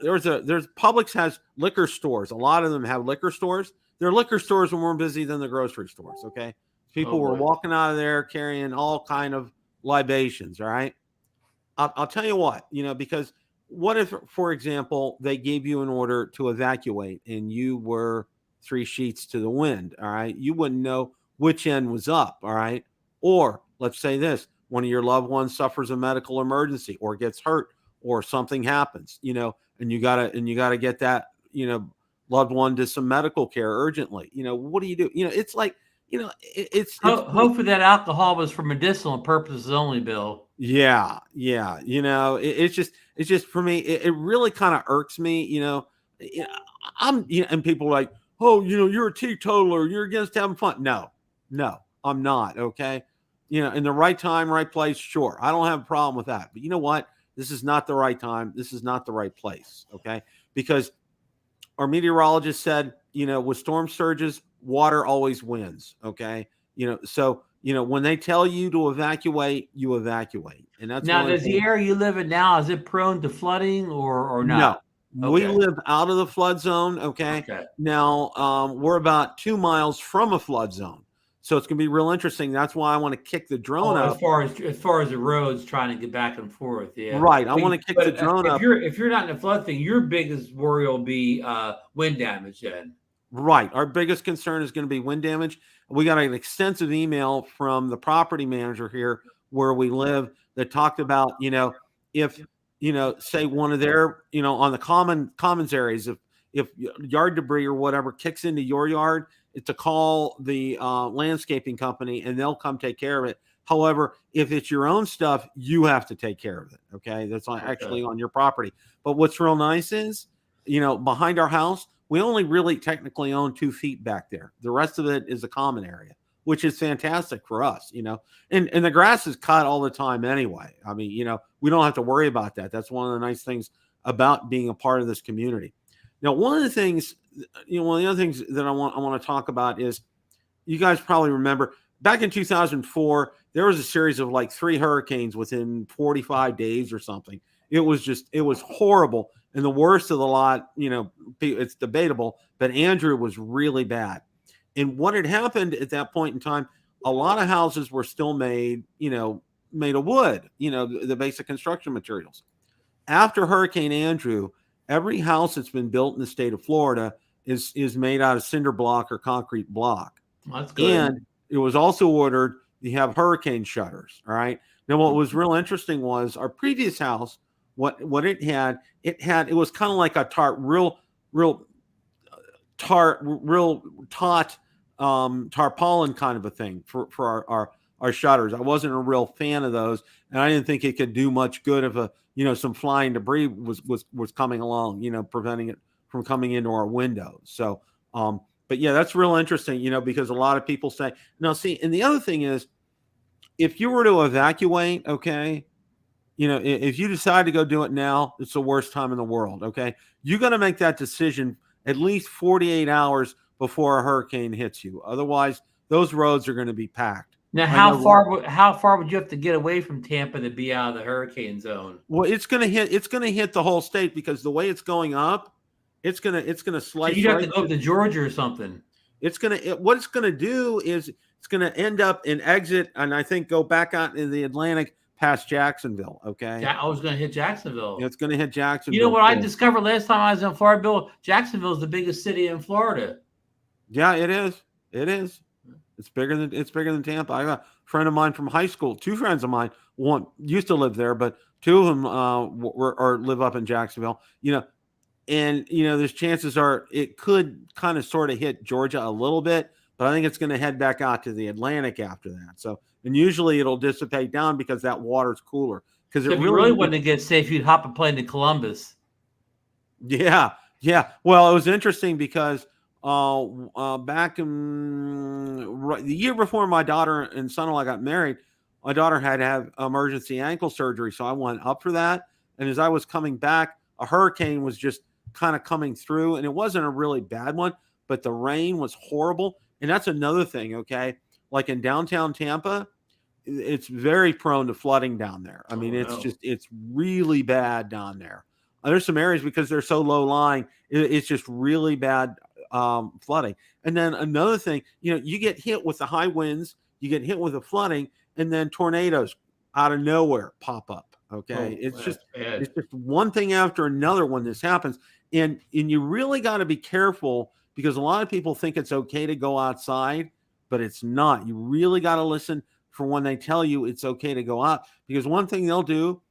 [SPEAKER 1] there's Publix has liquor stores. A lot of them have liquor stores. Their liquor stores are more busy than the grocery stores. Okay. People were walking out of there carrying all kind of libations. All right. I'll tell you what, because what if, for example, they gave you an order to evacuate and you were 3 sheets to the wind? All right. You wouldn't know which end was up. All right. Or let's say this, one of your loved ones suffers a medical emergency or gets hurt or something happens, and you gotta get that, loved one to some medical care urgently. What do you do? It's like,
[SPEAKER 3] hope for that alcohol was for medicinal purposes only, Bill.
[SPEAKER 1] Yeah. It's just for me, it really kind of irks me, and people are like, oh, you're a teetotaler, you're against having fun. No, I'm not. Okay. In the right time, right place. Sure. I don't have a problem with that, but you know what? This is not the right time. This is not the right place. Okay. Because our meteorologist said, with storm surges, water always wins. Okay. So, when they tell you to evacuate, you evacuate. And that's
[SPEAKER 3] now, does the area you live in now, is it prone to flooding or not?
[SPEAKER 1] No, we live out of the flood zone. Okay. Now, we're about 2 miles from a flood zone. So it's going to be real interesting. That's why I want to kick the drone up.
[SPEAKER 3] As far as the roads trying to get back and forth. Yeah.
[SPEAKER 1] Right. I want to kick the drone up.
[SPEAKER 3] If you're not in a flood thing, your biggest worry will be wind damage then.
[SPEAKER 1] Right. Our biggest concern is going to be wind damage. We got an extensive email from the property manager here where we live that talked about, if, say one of their, on the commons areas, if yard debris or whatever kicks into your yard, to call the landscaping company and they'll come take care of it. However, if it's your own stuff, you have to take care of it. Okay. That's actually on your property. But what's real nice is, behind our house, we only really technically own 2 feet back there. The rest of it is a common area, which is fantastic for us, and the grass is cut all the time anyway. I mean, we don't have to worry about that. That's one of the nice things about being a part of this community. Now, one of the things, one of the other things that I want to talk about is, you guys probably remember back in 2004, there was a series of like 3 hurricanes within 45 days or something. It was horrible. And the worst of the lot, it's debatable, but Andrew was really bad. And what had happened at that point in time, a lot of houses were still made of wood, the basic construction materials. After Hurricane Andrew, every house that's been built in the state of Florida is made out of cinder block or concrete block.
[SPEAKER 3] That's good. And
[SPEAKER 1] it was also ordered to have hurricane shutters. All right. Now, what was real interesting was our previous house, what it was kind of like a real real taut tarpaulin kind of a thing for our shutters. I wasn't a real fan of those, and I didn't think it could do much good if some flying debris was coming along, preventing it from coming into our windows. So, but yeah, that's real interesting, because a lot of people say, now see, and the other thing is, if you were to evacuate, okay, if you decide to go do it now, it's the worst time in the world, okay? You got to make that decision at least 48 hours before a hurricane hits you. Otherwise, those roads are going to be packed.
[SPEAKER 3] Now, how far would you have to get away from Tampa to be out of the hurricane zone?
[SPEAKER 1] Well, it's going to hit the whole state, because the way it's going up, it's going to slice.
[SPEAKER 3] So you'd have to go up to Georgia or something.
[SPEAKER 1] What it's going to do is it's going to end up in exit, and I think go back out into the Atlantic past Jacksonville. Okay.
[SPEAKER 3] I was going to hit Jacksonville.
[SPEAKER 1] It's going to hit Jacksonville.
[SPEAKER 3] You know what I discovered last time I was in Florida, Bill? Jacksonville is the biggest city in Florida.
[SPEAKER 1] Yeah, it is. It is. It's bigger than Tampa. I got a friend of mine from high school. Two friends of mine. One used to live there, but two of them live up in Jacksonville. And there's chances are it could kind of sort of hit Georgia a little bit, but I think it's going to head back out to the Atlantic after that. So, and usually it'll dissipate down because that water's cooler. Because
[SPEAKER 3] if you really wanted to get safe, you'd hop a plane to Columbus.
[SPEAKER 1] Yeah. Well, it was interesting because back in the year before my daughter and son-in-law got married, my daughter had to have emergency ankle surgery, so I went up for that. And as I was coming back, a hurricane was just kind of coming through, and it wasn't a really bad one, but the rain was horrible. And that's another thing, okay? Like in downtown Tampa, it's very prone to flooding down there. I mean, it's really bad down there. There's some areas, because they're so low lying, it's just really bad flooding. And then another thing, you get hit with the high winds, you get hit with the flooding, and then tornadoes out of nowhere pop up. Okay. It's just one thing after another when this happens. And you really got to be careful, because a lot of people think it's okay to go outside, but it's not. You really got to listen for when they tell you it's okay to go out, because one thing they'll do,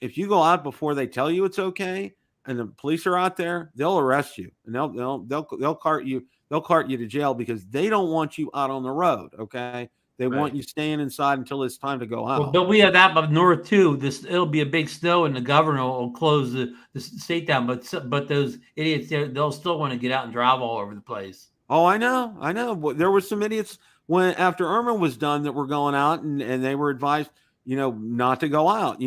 [SPEAKER 1] if you go out before they tell you it's okay, and the police are out there, they'll arrest you, and they'll cart you to jail, because they don't want you out on the road. Okay. They want you staying inside until it's time to go out.
[SPEAKER 3] Well, but we have that up north too. It'll be a big snow, and the governor will close the state down. But those idiots, they'll still want to get out and drive all over the place.
[SPEAKER 1] Oh, I know. There were some idiots after Irma was done that were going out, and they were advised, not to go out.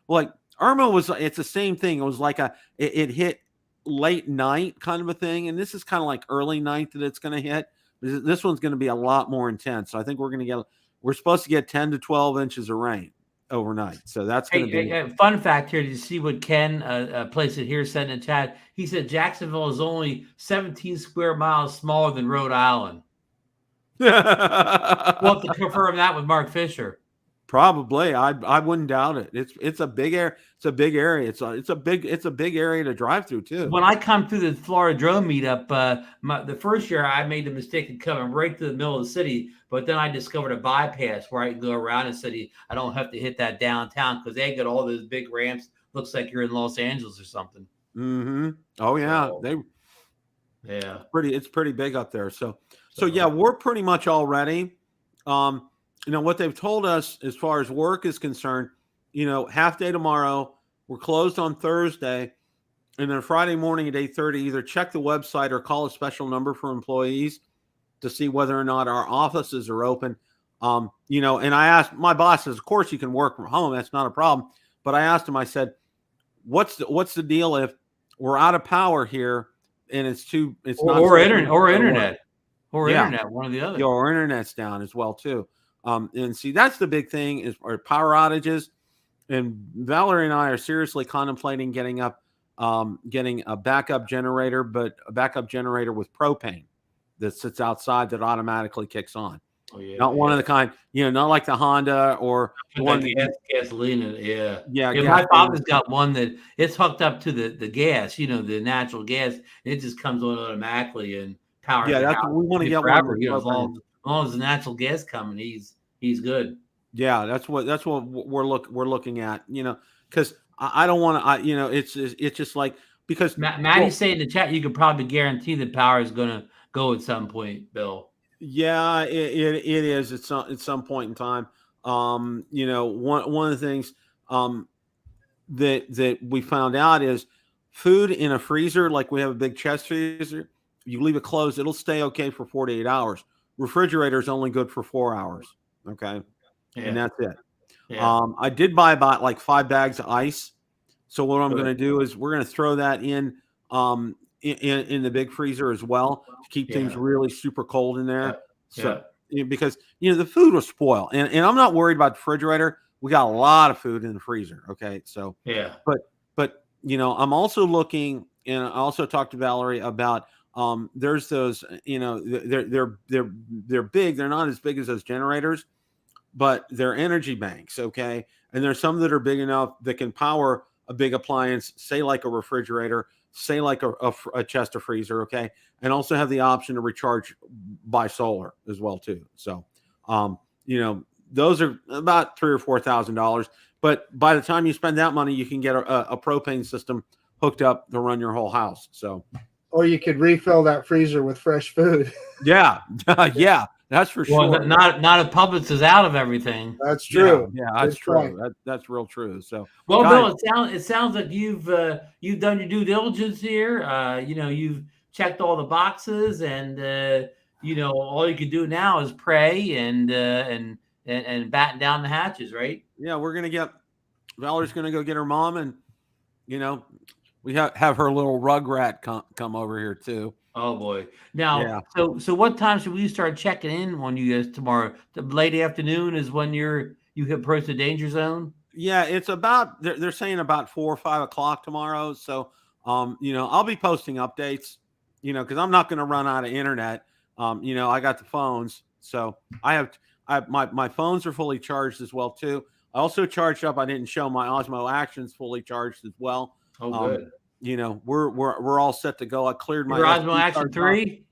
[SPEAKER 1] Like Irma it's the same thing. It was like it hit late night kind of a thing, and this is kind of like early night that it's going to hit. This one's going to be a lot more intense. So I think we're supposed to get 10 to 12 inches of rain overnight. So that's going to be
[SPEAKER 3] fun fact here. Did you see what Ken placed it here, said in the chat? He said Jacksonville is only 17 square miles smaller than Rhode Island. We'll have to confirm that with Mark Fisher.
[SPEAKER 1] Probably. I wouldn't doubt it. It's a big area. It's a big area. It's a big area to drive through too.
[SPEAKER 3] When I come through the Florida Drone meetup, the first year I made the mistake of coming right through the middle of the city, but then I discovered a bypass where I can go around the city. I don't have to hit that downtown, because they got all those big ramps. Looks like you're in Los Angeles or something.
[SPEAKER 1] Mm-hmm. Oh yeah. It's pretty big up there. So yeah, we're pretty much all ready. What they've told us as far as work is concerned, half day tomorrow, we're closed on Thursday, and then Friday morning at 8:30, either check the website or call a special number for employees to see whether or not our offices are open. And I asked my boss, says, of course you can work from home. That's not a problem. But I asked him, I said, what's the deal if we're out of power here and it's not
[SPEAKER 3] internet, one or the other.
[SPEAKER 1] Or internet's down as well too. And see, that's the big thing is our power outages. And Valerie and I are seriously contemplating getting a backup generator, but a backup generator with propane that sits outside that automatically kicks on.
[SPEAKER 3] Oh, yeah,
[SPEAKER 1] not one of the kind, not like the Honda or the one
[SPEAKER 3] gasoline. Yeah.
[SPEAKER 1] Yeah.
[SPEAKER 3] My father's got one that it's hooked up to the gas, the natural gas. It just comes on automatically and powers.
[SPEAKER 1] Yeah, that's what we want to get one.
[SPEAKER 3] As long as the natural gas coming, he's good.
[SPEAKER 1] Yeah, that's what we're looking at. Because I don't want to. It's just like because
[SPEAKER 3] Maddie's saying in the chat you could probably guarantee the power is going to go at some point, Bill.
[SPEAKER 1] Yeah, it is at some point in time. One of the things that we found out is food in a freezer, like we have a big chest freezer, you leave it closed, it'll stay okay for 48 hours. Refrigerator is only good for 4 hours. Okay.
[SPEAKER 3] Yeah.
[SPEAKER 1] And that's it.
[SPEAKER 3] Yeah.
[SPEAKER 1] I did buy about like 5 bags of ice. So what I'm going to do is we're going to throw that in the big freezer as well to keep things really super cold in there. So because the food will spoil, and I'm not worried about the refrigerator. We got a lot of food in the freezer. Okay. So but I'm also looking, and I also talked to Valerie about there's those, they're big. They're not as big as those generators, but they're energy banks. Okay. And there's some that are big enough that can power a big appliance, say like a refrigerator, say like a chest of freezer. Okay. And also have the option to recharge by solar as well too. So, those are about $3,000 or $4,000, but by the time you spend that money, you can get a propane system hooked up to run your whole house. So,
[SPEAKER 2] or you could refill that freezer with fresh food.
[SPEAKER 1] Yeah. Yeah. That's for sure.
[SPEAKER 3] Not if Publix is out of everything.
[SPEAKER 2] That's true.
[SPEAKER 1] Yeah, that's true. That's real true. So,
[SPEAKER 3] well, guys, Bill, it sounds like you've done your due diligence here. You've checked all the boxes, and all you can do now is pray and batten down the hatches, right?
[SPEAKER 1] Yeah, Valerie's gonna go get her mom, and we have her little rugrat come over here too.
[SPEAKER 3] Oh boy! Now, so what time should we start checking in on you guys tomorrow? The late afternoon is when you approach the danger zone.
[SPEAKER 1] Yeah, it's about they're saying about 4 or 5 o'clock tomorrow. So, I'll be posting updates. Because I'm not going to run out of internet. I got the phones, so my phones are fully charged as well too. I also charged up. I didn't show my Osmo Actions fully charged as well.
[SPEAKER 3] Oh, good.
[SPEAKER 1] We're all set to go. I cleared my
[SPEAKER 3] Osmo Action 3.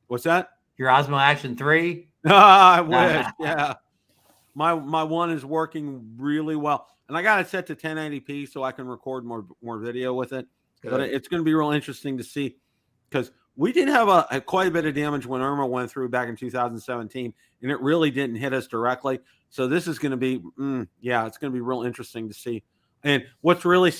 [SPEAKER 1] What's that?
[SPEAKER 3] Your Osmo Action 3?
[SPEAKER 1] I wish. Yeah. My one is working really well. And I got it set to 1080p so I can record more video with it. Good. But it's going to be real interesting to see, because we did have quite a bit of damage when Irma went through back in 2017, and it really didn't hit us directly. So this is going to be, it's going to be real interesting to see. And what's really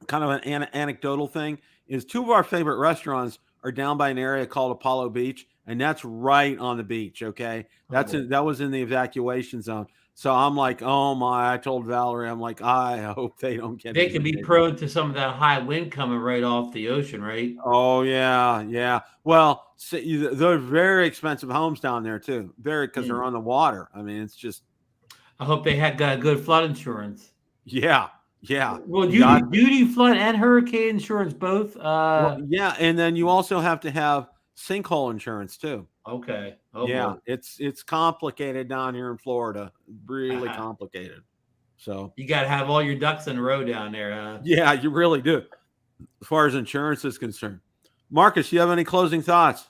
[SPEAKER 1] kind of an anecdotal thing is 2 of our favorite restaurants are down by an area called Apollo Beach, and that's right on the beach. Okay. That was in the evacuation zone. So I'm like, oh my, I told Valerie, I'm like, I hope they don't get
[SPEAKER 3] They can be prone to some of that high wind coming right off the ocean, right?
[SPEAKER 1] Oh yeah. Yeah. Well, they're very expensive homes down there too. Because they're on the water. I mean, it's just,
[SPEAKER 3] I hope they had got good flood insurance.
[SPEAKER 1] Yeah. Yeah.
[SPEAKER 3] Well, duty, flood, and hurricane insurance both.
[SPEAKER 1] Yeah, and then you also have to have sinkhole insurance too.
[SPEAKER 3] Okay.
[SPEAKER 1] Oh, yeah, boy. It's complicated down here in Florida. Really complicated. So
[SPEAKER 3] you got to have all your ducks in a row down there, huh?
[SPEAKER 1] Yeah, you really do. As far as insurance is concerned, Marcus, you have any closing thoughts?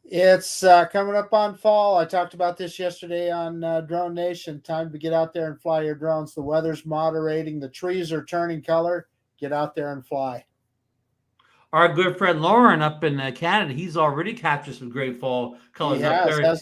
[SPEAKER 2] It's coming up on fall. I talked about this yesterday on Drone Nation. Time to get out there and fly your drones. The weather's moderating. The trees are turning color. Get out there and fly.
[SPEAKER 3] Our good friend Lauren up in Canada, he's already captured some great fall colors up there.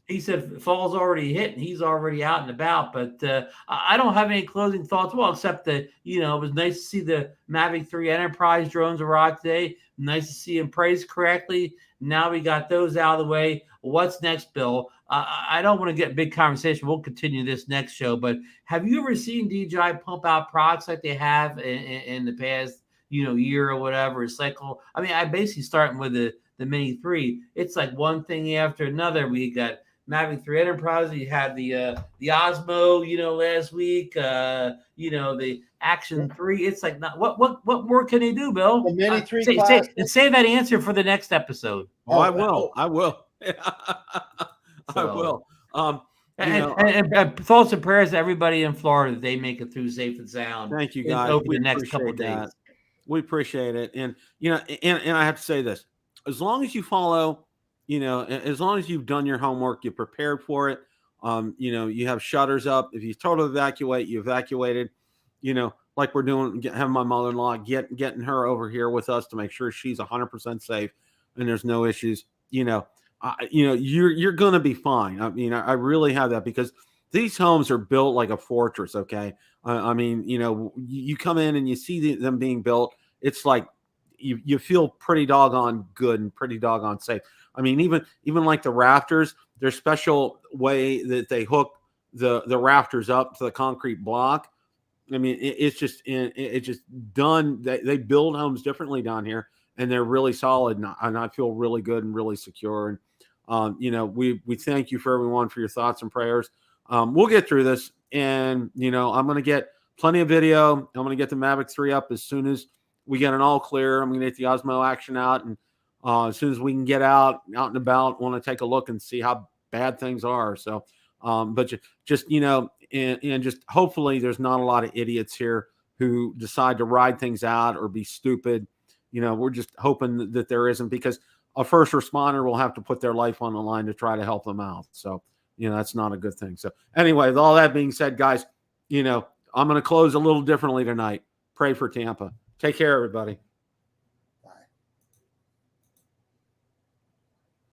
[SPEAKER 3] He said fall's already hit and he's already out and about. But I don't have any closing thoughts. Well, except that it was nice to see the Mavic 3 Enterprise drones arrive today. Nice to see them praised correctly. Now we got those out of the way. What's next, Bill? I don't want to get a big conversation. We'll continue this next show. But have you ever seen DJI pump out products like they have in the past? Year or whatever cycle. I mean, I basically starting with the Mini 3. It's like one thing after another. We got Mavic 3 Enterprise. You had the Osmo, last week. The Action 3. It's like what more can they do, Bill?
[SPEAKER 2] The Mini 3
[SPEAKER 3] say that answer for the next episode.
[SPEAKER 1] Oh, I will. I will. I will.
[SPEAKER 3] And thoughts and prayers to everybody in Florida that they make it through safe and sound.
[SPEAKER 1] Thank you, guys.
[SPEAKER 3] Over the next couple of days.
[SPEAKER 1] We appreciate it. And, and I have to say this, as long as you follow, as long as you've done your homework, you prepared for it. You have shutters up. If you total evacuate, you evacuated, like we're doing, having my mother-in-law, getting her over here with us to make sure she's 100% safe and there's no issues. You're going to be fine. I mean, I really have that because these homes are built like a fortress. Okay. I mean, you come in and you see them being built. It's like you feel pretty doggone good and pretty doggone safe. I mean, even like the rafters, there's special way that they hook the rafters up to the concrete block. I mean, it's just done. They build homes differently down here, and they're really solid. And I feel really good and really secure. And we thank you for everyone for your thoughts and prayers. We'll get through this, and I'm going to get plenty of video. I'm going to get the Mavic 3 up as soon as we get an all clear. I'm going to get the Osmo action out, and as soon as we can get out and about, want to take a look and see how bad things are. So, but just and just hopefully there's not a lot of idiots here who decide to ride things out or be stupid. We're just hoping that there isn't, because a first responder will have to put their life on the line to try to help them out. So, that's not a good thing. So anyway, with all that being said, guys, I'm going to close a little differently tonight. Pray for Tampa. Take care, everybody.